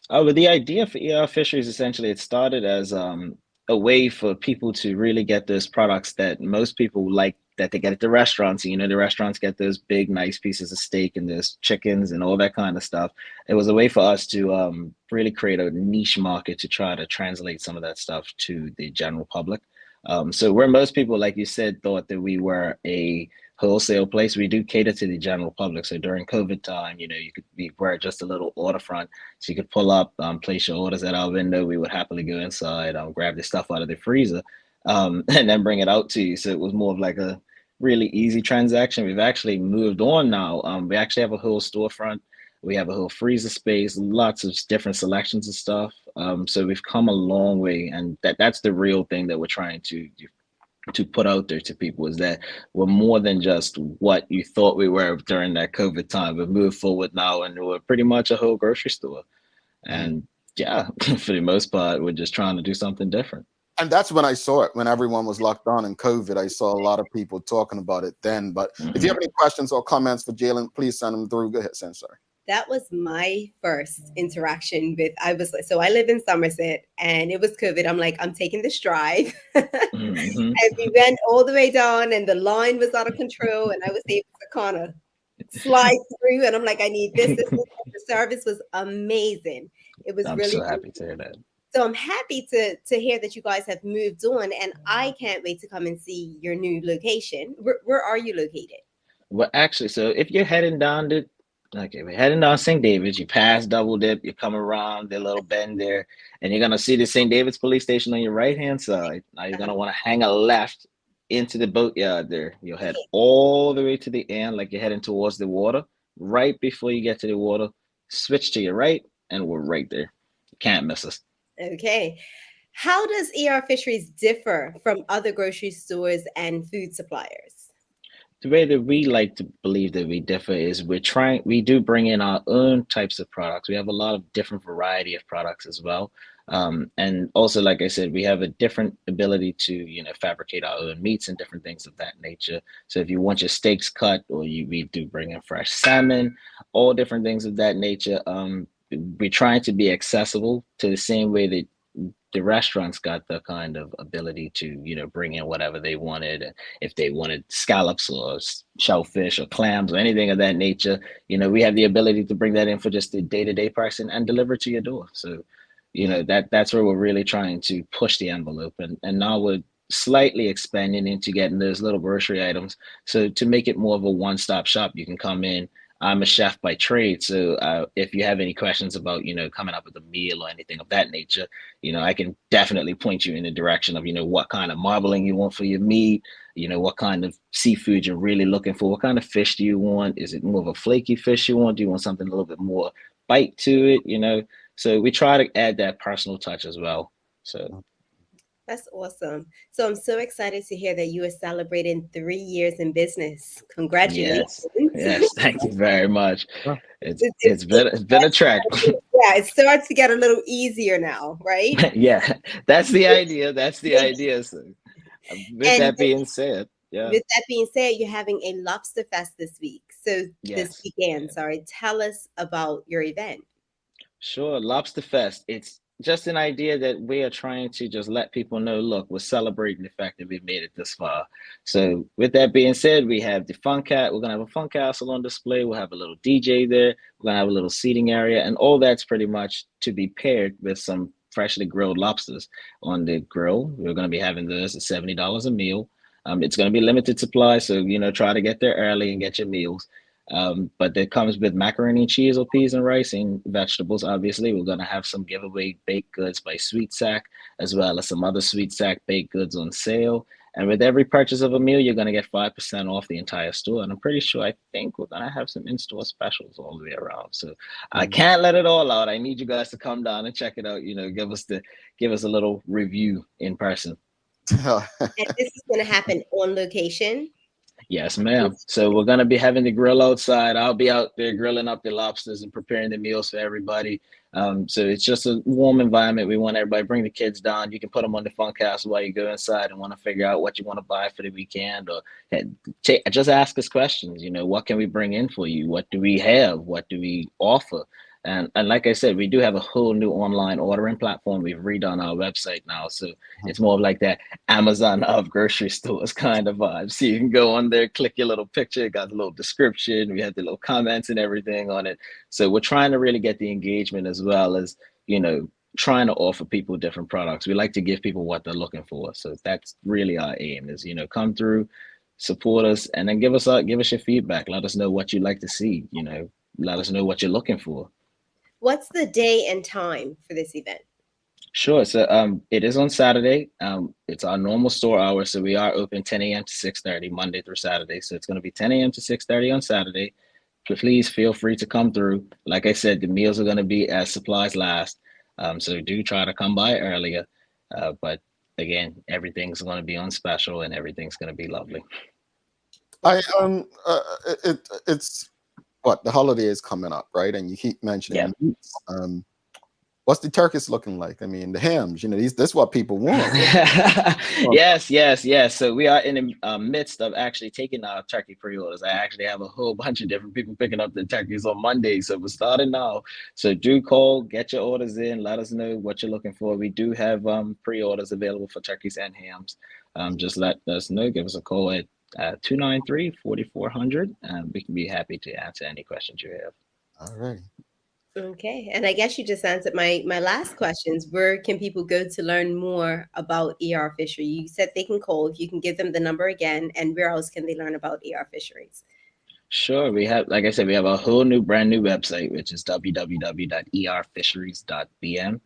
Well, the idea for ER Fisheries, essentially, it started as a way for people to really get those products that most people like, that they get at the restaurants. The restaurants get those big, nice pieces of steak and those chickens and all that kind of stuff. It was a way for us to really create a niche market to try to translate some of that stuff to the general public. So where most people, like you said, thought that we were a wholesale place, we do cater to the general public. So during COVID time, we were just a little order front, so you could pull up, place your orders at our window. We would happily go inside, grab the stuff out of the freezer, and then bring it out to you. So it was more of like a really easy transaction. We've actually moved on now. We actually have a whole storefront. We have a whole freezer space, lots of different selections of stuff. So we've come a long way, and that's the real thing that we're trying to put out there to people, is that we're more than just what you thought we were during that COVID time. We've moved forward now, and we're pretty much a whole grocery store. And Yeah, for the most part, we're just trying to do something different. And that's when I saw it, when everyone was locked down in COVID. I saw a lot of people talking about it then. But if you have any questions or comments for Jaelen, please send them through. Go ahead, Sensor. That was my first interaction with, I live in Somerset and it was COVID. I'm like, I'm taking this drive. And we went all the way down and the line was out of control and I was able to kind of slide through and I'm like, I need this. The service was amazing. It was I'm really so happy to hear that. So I'm happy to hear that you guys have moved on, and I can't wait to come and see your new location. Where are you located? Well, actually, so if you're heading down we're heading down St. David's, you pass Double Dip, you come around the little bend there, and you're gonna see the St. David's police station on your right-hand side. Now you're gonna want to hang a left into the boatyard there. You'll head all the way to the end, like you're heading towards the water. Right before you get to the water, switch to your right, and we're right there. You can't miss us. Okay. How does ER Fisheries differ from other grocery stores and food suppliers? The way that we like to believe that we differ is we do bring in our own types of products. We have a lot of different variety of products as well. And also, like I said, we have a different ability to, fabricate our own meats and different things of that nature. So if you want your steaks cut, we do bring in fresh salmon, all different things of that nature. We're trying to be accessible to the same way that the restaurants got the kind of ability to, bring in whatever they wanted. If they wanted scallops or shellfish or clams or anything of that nature, we have the ability to bring that in for just the day-to-day person and deliver to your door. So, that's where we're really trying to push the envelope. And now we're slightly expanding into getting those little grocery items. So to make it more of a one-stop shop, you can come in. I'm a chef by trade, so if you have any questions about, coming up with a meal or anything of that nature, I can definitely point you in the direction of, what kind of marbling you want for your meat, what kind of seafood you're really looking for, what kind of fish do you want? Is it more of a flaky fish you want? Do you want something a little bit more bite to it, So we try to add that personal touch as well. So that's awesome. So I'm so excited to hear that you are celebrating 3 years in business. Congratulations. Yes, thank you very much. It's been a trek. Yeah, it starts to get a little easier now, right? Yeah, that's the idea. So, with that being said, you're having a lobster fest this week. So this weekend, tell us about your event. Sure, Lobster Fest. It's just an idea that we are trying to just let people know, look, we're celebrating the fact that we've made it this far. So with that being said, we have the Fun Cat. We're going to have a Fun Castle on display. We'll have a little DJ there. We're going to have a little seating area. And all that's pretty much to be paired with some freshly grilled lobsters on the grill. We're going to be having those at $70 a meal. It's going to be limited supply. So, try to get there early and get your meals. But it comes with macaroni and cheese or peas and rice and vegetables. Obviously, we're going to have some giveaway baked goods by Sweet Sack, as well as some other Sweet Sack baked goods on sale. And with every purchase of a meal, you're going to get 5% off the entire store. And I'm pretty sure, I think we're going to have some in-store specials all the way around. So I can't let it all out. I need you guys to come down and check it out. Give us a little review in person. And this is going to happen on location. Yes, ma'am. So we're going to be having the grill outside. I'll be out there grilling up the lobsters and preparing the meals for everybody. So it's just a warm environment. We want everybody to bring the kids down. You can put them on the Fun Castle while you go inside and want to figure out what you want to buy for the weekend, or just ask us questions. What can we bring in for you? What do we have? What do we offer? And like I said, we do have a whole new online ordering platform. We've redone our website now. So it's more of like that Amazon of grocery stores kind of vibe. So you can go on there, click your little picture, got a little description. We have the little comments and everything on it. So we're trying to really get the engagement, as well as, trying to offer people different products. We like to give people what they're looking for. So that's really our aim is, come through, support us, and then give us your feedback. Let us know what you'd like to see, let us know what you're looking for. What's the day and time for this event? Sure. So it is on Saturday. It's our normal store hours. So we are open 10 a.m. to 6:30 Monday through Saturday. So it's going to be 10 a.m. to 6:30 on Saturday. Please feel free to come through. Like I said, the meals are going to be as supplies last. So do try to come by earlier. But again, everything's going to be on special and everything's going to be lovely. It's what the holiday is coming up, right? And you keep mentioning meats. What's the turkeys looking like? I mean, the hams, this is what people want. Yes. So we are in the midst of actually taking our turkey pre-orders. I actually have a whole bunch of different people picking up the turkeys on Monday. So we're starting now. So do call, get your orders in, let us know what you're looking for. We do have pre-orders available for turkeys and hams. Just let us know. Give us a call at 293-4400, and we can be happy to answer any questions you have. All right. Okay, and I guess you just answered my last questions. Where can people go to learn more about ER Fisheries? You said they can call. If you can give them the number again, and where else can they learn about ER Fisheries? Sure. We have, like I said, we have a whole brand new website, which is www.erfisheries.bm.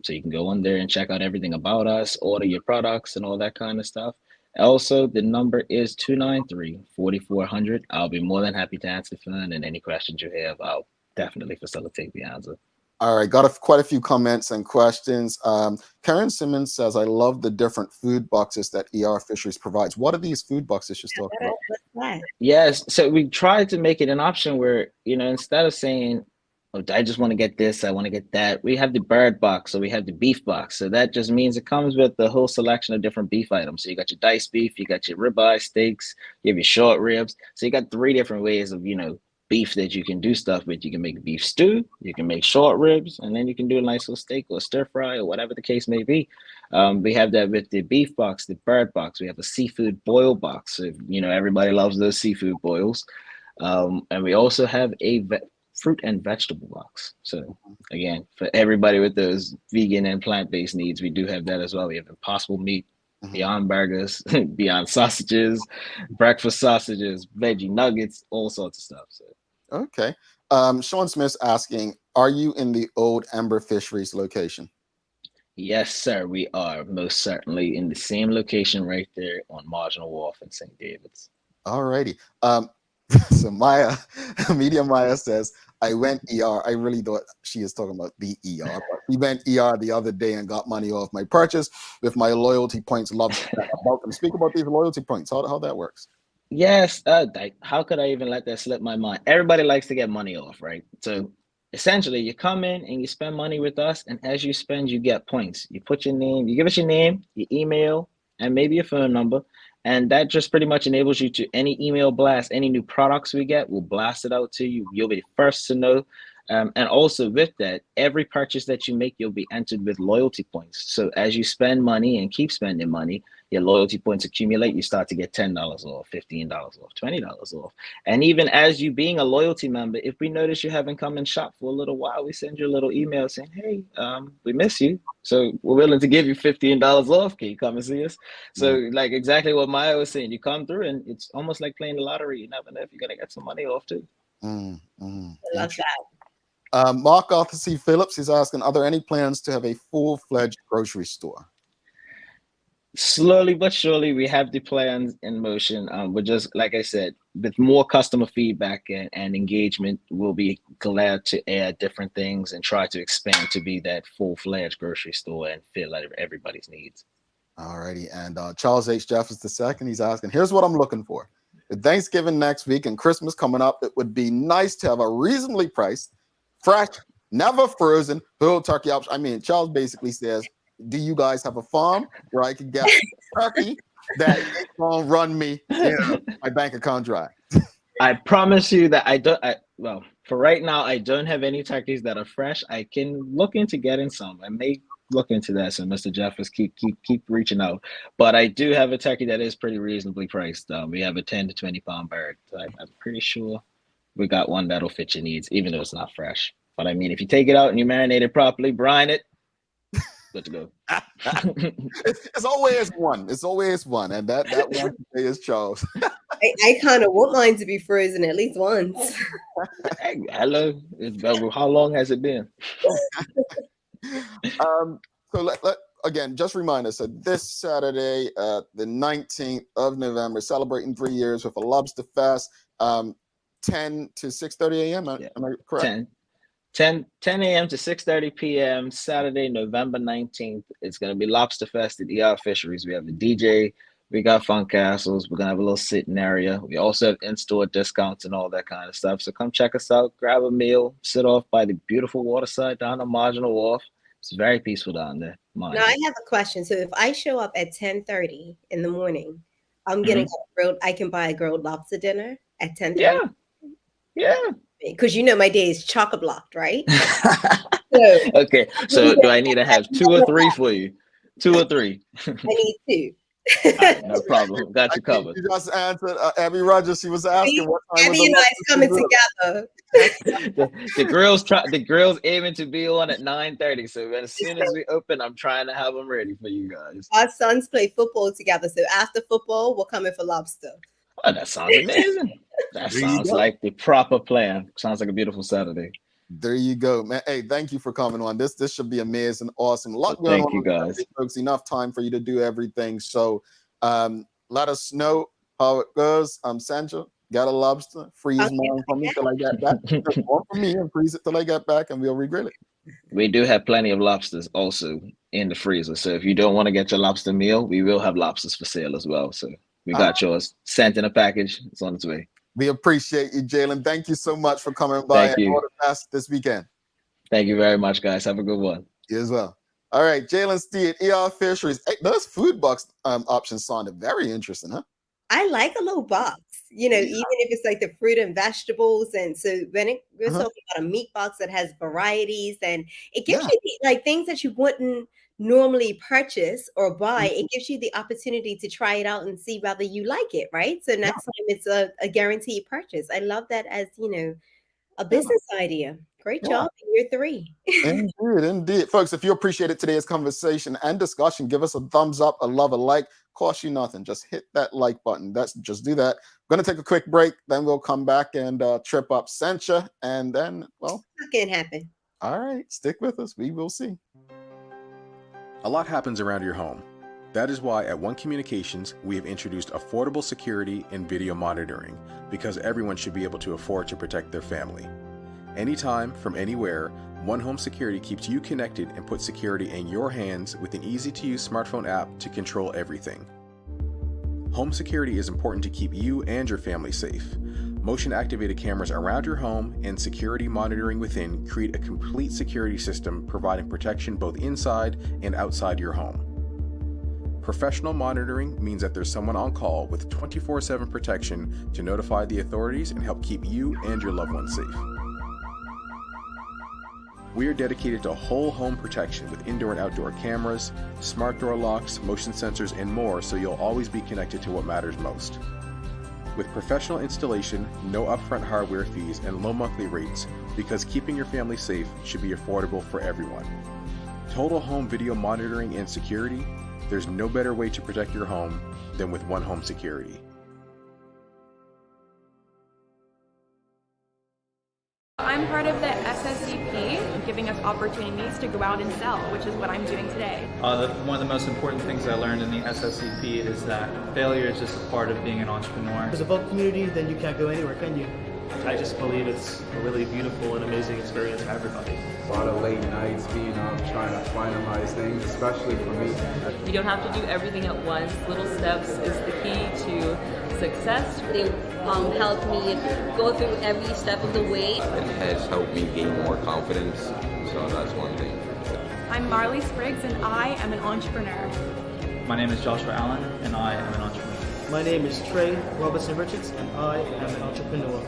So you can go on there and check out everything about us, order your products and all that kind of stuff. Also, the number is 293-4400. I'll be more than happy to answer the phone, and any questions you have, I'll definitely facilitate the answer. All right, got quite a few comments and questions. Karen Simmons says, I love the different food boxes that ER Fisheries provides. What are these food boxes she's talking about? Yes, so we tried to make it an option where, instead of saying, oh, I just want to get this, I want to get that, we have the bird box, so we have the beef box. So that just means it comes with the whole selection of different beef items. So you got your diced beef, you got your ribeye steaks, you have your short ribs. So you got 3 different ways of, beef that you can do stuff with. You can make beef stew, you can make short ribs, and then you can do a nice little steak or stir fry or whatever the case may be. We have that with the beef box, the bird box. We have a seafood boil box. So, everybody loves those seafood boils. And we also have a fruit and vegetable box. So again, for everybody with those vegan and plant-based needs, we do have that as well. We have Impossible Meat, Beyond Burgers, Beyond Sausages, breakfast sausages, veggie nuggets, all sorts of stuff. So. Okay. Sean Smith's asking, are you in the old Ember Fisheries location? Yes, sir. We are most certainly in the same location right there on Marginal Wharf in St. David's. All righty. So Media Maya says, I went ER. I really thought she is talking about the ER. But we went ER the other day and got money off my purchase with my loyalty points. Love about them. Speak about these loyalty points. How that works. Yes. How could I even let that slip my mind? Everybody likes to get money off, right? So essentially, you come in and you spend money with us, and as you spend, you get points. You put your name, you give us your name, your email, and maybe your phone number. And that just pretty much enables you to any email blast, any new products we get, we'll blast it out to you. You'll be the first to know. And also with that, every purchase that you make, you'll be entered with loyalty points. So as you spend money and keep spending money, your loyalty points accumulate. You start to get $10 off, $15 off, $20 off. And even as you being a loyalty member, if we notice you haven't come and shop for a little while, we send you a little email saying, hey, we miss you. So we're willing to give you $15 off. Can you come and see us? So like exactly what Maya was saying, you come through and it's almost like playing the lottery. You never know if you're going to get some money off too. I love that. Mark Arthur C. Phillips is asking, are there any plans to have a full-fledged grocery store? Slowly but surely, we have the plans in motion. We're just, like I said, with more customer feedback and engagement, we'll be glad to add different things and try to expand to be that full-fledged grocery store and fill everybody's needs. All righty. And Charles H. Jeffers II, he's asking, here's what I'm looking for. With Thanksgiving next week and Christmas coming up, it would be nice to have a reasonably priced, fresh, never frozen whole turkey option. I mean, Charles basically says, do you guys have a farm where I can get turkey that ain't gonna run me my bank account dry? I promise you that well, for right now, I don't have any turkeys that are fresh. I can look into getting some. I may look into that. So Mr. Jeffers, keep reaching out. But I do have a turkey that is pretty reasonably priced. We have a 10 to 20 pound bird. So I'm pretty sure we got one that'll fit your needs, even though it's not fresh. But I mean, if you take it out and you marinate it properly, brine it, good to go. It's always one. It's always one. And that one today is Charles. I kind of want mine to be frozen at least once. Hey, hello. How long has it been? So again, just remind us that this Saturday, the 19th of November, celebrating 3 years with a lobster fest, 10 to 6:30 a.m. Am I correct? 10 a.m. to 6:30 p.m. Saturday, November 19th. It's going to be Lobster Fest at ER Fisheries. We have a DJ We got fun castles. We're gonna have a little sitting area. We also have in-store discounts and all that kind of stuff. So come check us out, grab a meal, sit off by the beautiful waterside down the Marginal Wharf. It's very peaceful down there. Now I have a question. So if I show up at 10:30 in the morning, I'm getting I can buy a grilled lobster dinner at 10:30. Yeah. Because my day is chock-a-blocked, right? Okay. So do I need to have 2 or 3 for you? 2 or 3? I need 2. Right, no problem. Got you covered. You just answered Abby Rogers. She was asking what time Abby and I is coming together. the grill's aiming to be on at 9:30. So as soon as we open, I'm trying to have them ready for you guys. Our sons play football together. So after football, we're coming for lobster. Oh, that sounds amazing. That sounds like the proper plan. Sounds like a beautiful Saturday. There you go, man. Hey, thank you for coming on. This should be amazing, awesome. A lot going on. Thank you, guys. Folks, enough time for you to do everything. So let us know how it goes. Sandra, got a lobster. Freeze mine for me till I get back. One for me and freeze it till I get back, and we'll regrill it. We do have plenty of lobsters also in the freezer. So if you don't want to get your lobster meal, we will have lobsters for sale as well. So we got yours sent in a package. It's on its way. We appreciate you, Jaelen. Thank you so much for coming by. Thank you. All the best this weekend. Thank you very much, guys. Have a good one. You as well. All right, Jaelen Steede, ER Fisheries. Hey, those food box options sounded very interesting, huh? I like a little box, even if it's like the fruit and vegetables. And so when we're talking about a meat box that has varieties, and it gives you like things that you wouldn't normally purchase or buy. It gives you the opportunity to try it out and see whether you like it, right? So next time it's a guaranteed purchase. I love that as, a business idea. Great job in year 3. Indeed. Folks, if you appreciated today's conversation and discussion, give us a thumbs up, a love, a like. Cost you nothing. Just hit that like button. Just do that. We're going to take a quick break. Then we'll come back and trip up Sencha. And then, well, that can happen. All right. Stick with us. We will see. A lot happens around your home. That is why at One Communications, we have introduced affordable security and video monitoring, because everyone should be able to afford to protect their family. Anytime, from anywhere, One Home Security keeps you connected and puts security in your hands with an easy-to-use smartphone app to control everything. Home security is important to keep you and your family safe. Motion-activated cameras around your home and security monitoring within create a complete security system providing protection both inside and outside your home. Professional monitoring means that there's someone on call with 24/7 protection to notify the authorities and help keep you and your loved ones safe. We are dedicated to whole home protection with indoor and outdoor cameras, smart door locks, motion sensors, and more, so you'll always be connected to what matters most. With professional installation, no upfront hardware fees, and low monthly rates, because keeping your family safe should be affordable for everyone. Total home video monitoring and security, there's no better way to protect your home than with One Home Security. I'm part of the SSCP, giving us opportunities to go out and sell, which is what I'm doing today. One of the most important things I learned in the SSCP is that failure is just a part of being an entrepreneur. If there's a boat community, then you can't go anywhere, can you? I just believe it's a really beautiful and amazing experience for everybody. A lot of late nights being up trying to finalize things, especially for me. You don't have to do everything at once. Little steps is the key to success. They helped me go through every step of the way. It has helped me gain more confidence, so that's one thing. I'm Marley Spriggs and I am an entrepreneur. My name is Joshua Allen and I am an entrepreneur. My name is Trey Robertson Richards and I am an entrepreneur.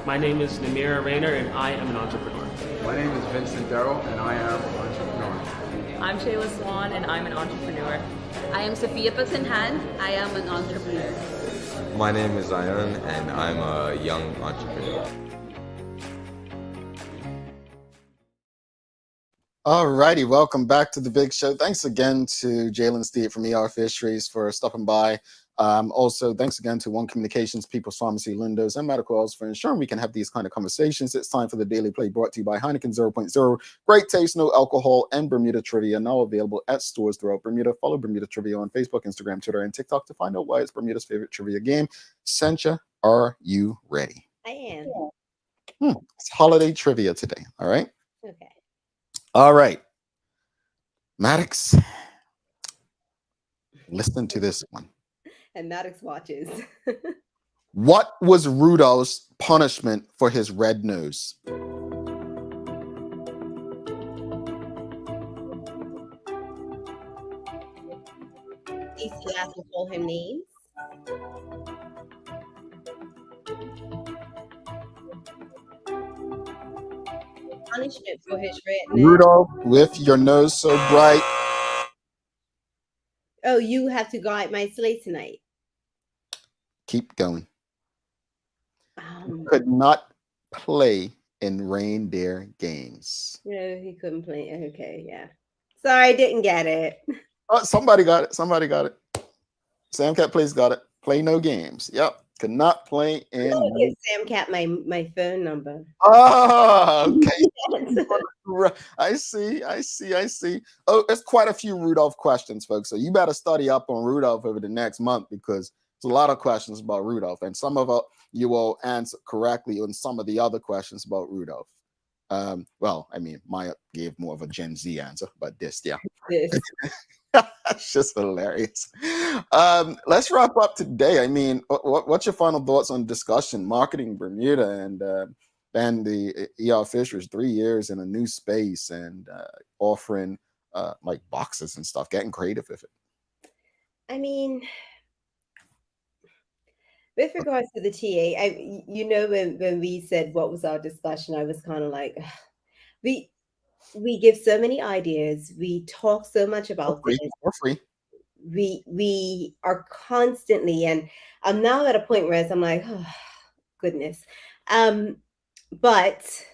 My name is Namira Rayner and I am an entrepreneur. My name is Vincent Darrell and I am an entrepreneur. I'm Shayla Swan and I'm an entrepreneur. I am Sophia Paxenhan. I am an entrepreneur. My name is Zion and I'm a young entrepreneur. All righty, welcome back to the big show. Thanks again to Jaelen Steede from ER Fisheries for stopping by. Also, thanks again to One Communications, People's Pharmacy, Lindos, and Medical Oils for ensuring we can have these kind of conversations. It's time for the Daily Play, brought to you by Heineken 0.0. Great taste, no alcohol, and Bermuda Trivia, now available at stores throughout Bermuda. Follow Bermuda Trivia on Facebook, Instagram, Twitter, and TikTok to find out why it's Bermuda's favorite trivia game. Sencha, are you ready? I am. It's holiday trivia today, all right? Okay. All right. Maddox, listen to this one. and Maddox watches. What was Rudolph's punishment for his red nose? He's allowed to call him names. Punishment for his red nose. Rudolph, with your nose so bright. Oh, you have to guide my sleigh tonight. Keep going. Could not play in reindeer games. No, he couldn't play. Okay, yeah. Sorry, I didn't get it. Oh, somebody got it. Somebody got it. Sam Cat Plays got it. Play no games. Yep. Could not play in. Give Sam Cat my phone number. Oh, okay. I see. Oh, there's quite a few Rudolph questions, folks. So you better study up on Rudolph over the next month because there's a lot of questions about Rudolph, and some of you will answer correctly on some of the other questions about Rudolph. Well, I mean, Maya gave more of a Gen Z answer, but yeah. It's just hilarious. Let's wrap up today. I mean, what's your final thoughts on discussion, marketing Bermuda and the ER Fisheries, 3 years in a new space and offering like boxes and stuff, getting creative with it? I mean, with regards to the TA, when we said what was our discussion, I was kind of like, we give so many ideas. We talk so much about things. For free. We are constantly, and I'm now at a point where I'm like, oh, goodness. But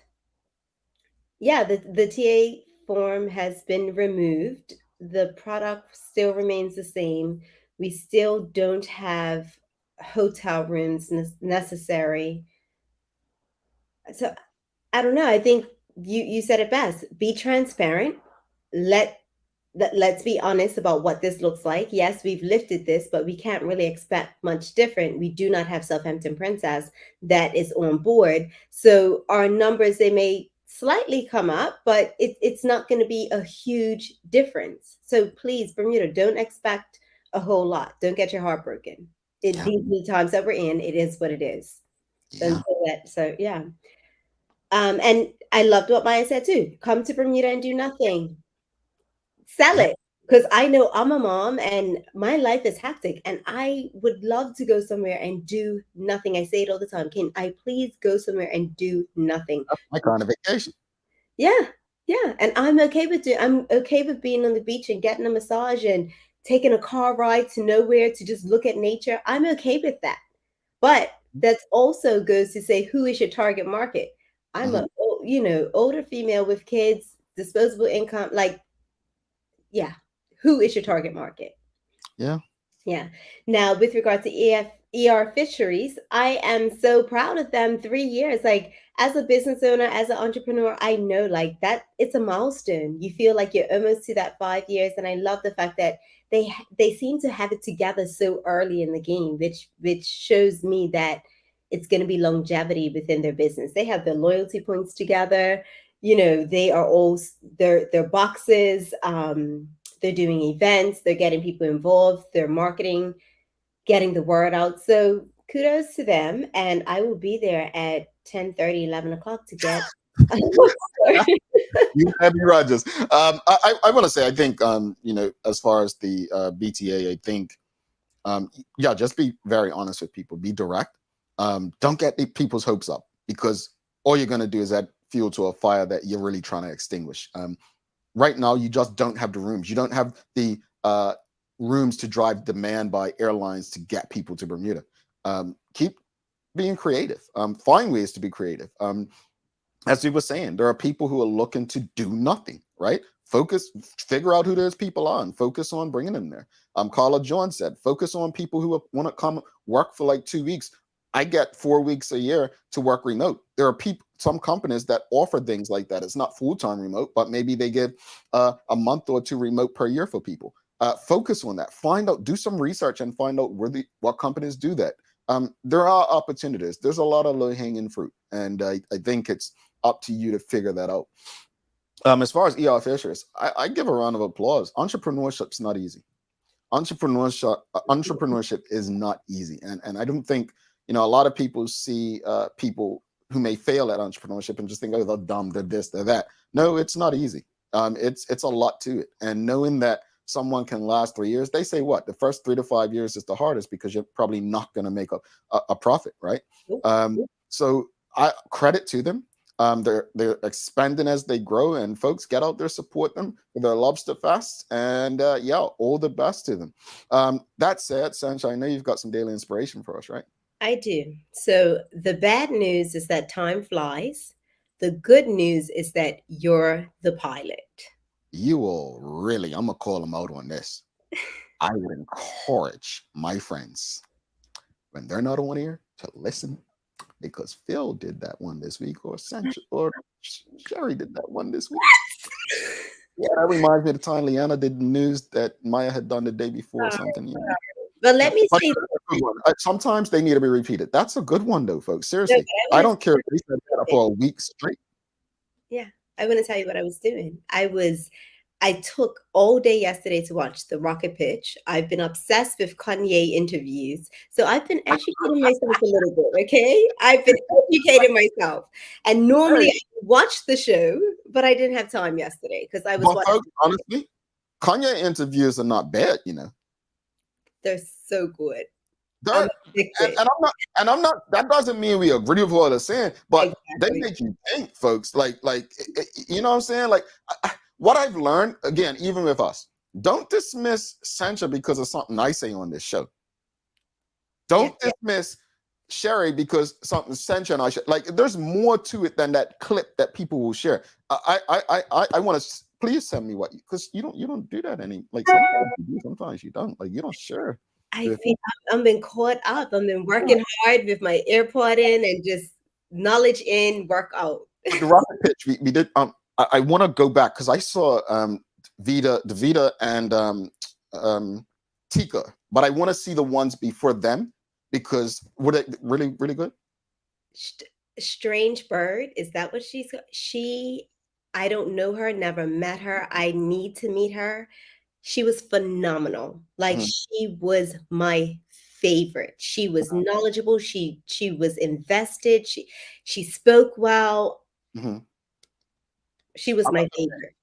yeah, the TA form has been removed. The product still remains the same. We still don't have hotel rooms necessary. So I don't know. I think you said it best. Be transparent. Let's be honest about what this looks like. Yes, we've lifted this, but we can't really expect much different. We do not have Southampton Princess that is on board. So our numbers, they may slightly come up, but it's not going to be a huge difference. So please, Bermuda, don't expect a whole lot. Don't get your heart broken. These new times that we're in, it is what it is. Yeah. So yeah. And I loved what Maya said too. Come to Bermuda and do nothing. Sell it. Because I know I'm a mom and my life is hectic and I would love to go somewhere and do nothing. I say it all the time. Can I please go somewhere and do nothing? That's my kind of vacation. Yeah. And I'm okay with it. I'm okay with being on the beach and getting a massage and taking a car ride to nowhere to just look at nature. I'm okay with that. But that also goes to say, who is your target market? I'm a older female with kids, disposable income. Like, yeah. Who is your target market? Yeah. Now, with regard to ER Fisheries, I am so proud of them. 3 years, like as a business owner, as an entrepreneur, I know like that it's a milestone. You feel like you're almost to that 5 years, and I love the fact that they seem to have it together so early in the game, which shows me that it's going to be longevity within their business. They have their loyalty points together. They are all their boxes. They're doing events, they're getting people involved, they're marketing, getting the word out. So kudos to them. And I will be there at 10:30, 11 o'clock to get. You Abby Rogers. I want to say, I think, as far as the BTA, I think, just be very honest with people. Be direct. Don't get people's hopes up because all you're going to do is add fuel to a fire that you're really trying to extinguish. Right now, you just don't have the rooms. You don't have the rooms to drive demand by airlines to get people to Bermuda. Keep being creative. Find ways to be creative. As we were saying, there are people who are looking to do nothing, right? Figure out who those people are and focus on bringing them there. Carla John said, focus on people who want to come work for like 2 weeks. I get 4 weeks a year to work remote. There are some companies that offer things like that. It's not full-time remote, but maybe they give a month or two remote per year for people. Focus on that. Find out, do some research and find out what companies do that. There are opportunities. There's a lot of low-hanging fruit, and I think it's up to you to figure that out. As far as ER Fisheries, I give a round of applause. Entrepreneurship's not easy. entrepreneurship is not easy, and I don't think a lot of people see people who may fail at entrepreneurship and just think, oh, they're dumb, they're this, they're that. No, it's not easy. It's a lot to it, and knowing that someone can last 3 years, they say what the first 3 to 5 years is the hardest because you're probably not going to make a profit, right? So I credit to them. They're expanding as they grow, and folks, get out there, support them for their lobster fest, and all the best to them. That said, Sancha, I know you've got some daily inspiration for us, right? I do. So the bad news is that time flies. The good news is that you're the pilot. You will really, I'm gonna call them out on this. I would encourage my friends when they're not on here to listen, because Phil did that one this week, or Sancha, or Sherry did that one this week. Yeah, that reminds me of the time Leanna did the news that Maya had done the day before or something. But let me say, sometimes they need to be repeated. That's a good one, though, folks. Seriously, I don't care if they said that for a week straight. Yeah, I want to tell you what I was doing. I took all day yesterday to watch the rocket pitch. I've been obsessed with Kanye interviews. So I've been educating myself a little bit, okay? I've been educating myself. And normally I watch the show, but I didn't have time yesterday because I was watching. Folks, honestly, Kanye interviews are not bad, They're so good. And I'm not. That doesn't mean we agree with what they're saying, but they make you think, folks. Like, you know what I'm saying? Like, what I've learned, again, even with us, don't dismiss Sancha because of something I say on this show. Don't dismiss Sherry because something Sancha and I share. Like, there's more to it than that clip that people will share. I want to please send me what, because you don't do that any. Like, sometimes you do, sometimes you don't. Like, you don't share. I feel I've been caught up. I've been working hard with my AirPod in and just knowledge in, work out. The rocket pitch we did. I want to go back because I saw Vita and Tika, but I want to see the ones before them because were they really, really good? Strange Bird, is that what I don't know her, never met her. I need to meet her. She was phenomenal. Like, she was my favorite. She was knowledgeable. She was invested. She spoke well. She was my favorite.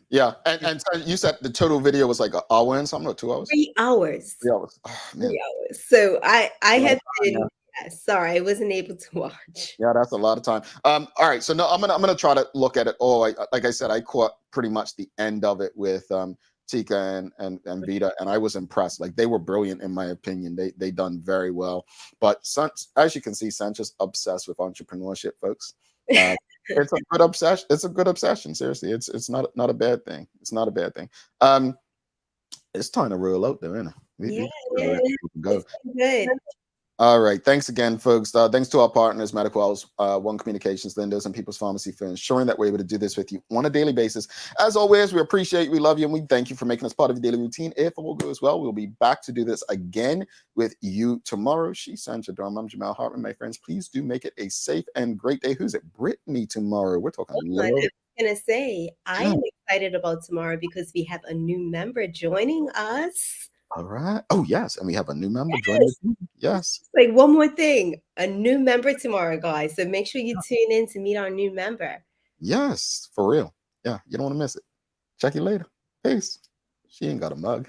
Yeah, and so you said the total video was like an hour and something, or 2 hours? 3 hours. 3 hours. Oh, man. 3 hours. So I have been sorry, I wasn't able to watch. Yeah, that's a lot of time. All right, so no, I'm gonna try to look at it all. Like I said, I caught pretty much the end of it with Tika and Vita, and I was impressed. Like, they were brilliant in my opinion. They done very well. But as you can see, Sancha's obsessed with entrepreneurship, folks. It's a good obsession. It's a good obsession. Seriously, it's not a bad thing. It's not a bad thing. It's time to roll out there, isn't it? We can go. Good. All right. Thanks again, folks. Thanks to our partners, Medical House, One Communications, Lindos, and People's Pharmacy for ensuring that we're able to do this with you on a daily basis. As always, we appreciate you, we love you, and we thank you for making us part of your daily routine. If all goes well, we'll be back to do this again with you tomorrow. She's Sancha Durham. I'm Jamal Hartman. My friends, please do make it a safe and great day. Who's it? Brittany tomorrow. We're talking I was going to say, I am excited about tomorrow because we have a new member joining us. All right. Oh, yes. And we have a new member joining us. Yes. Like, one more thing, a new member tomorrow, guys. So make sure you tune in to meet our new member. Yes, for real. Yeah, you don't want to miss it. Check you later. Peace. She ain't got a mug.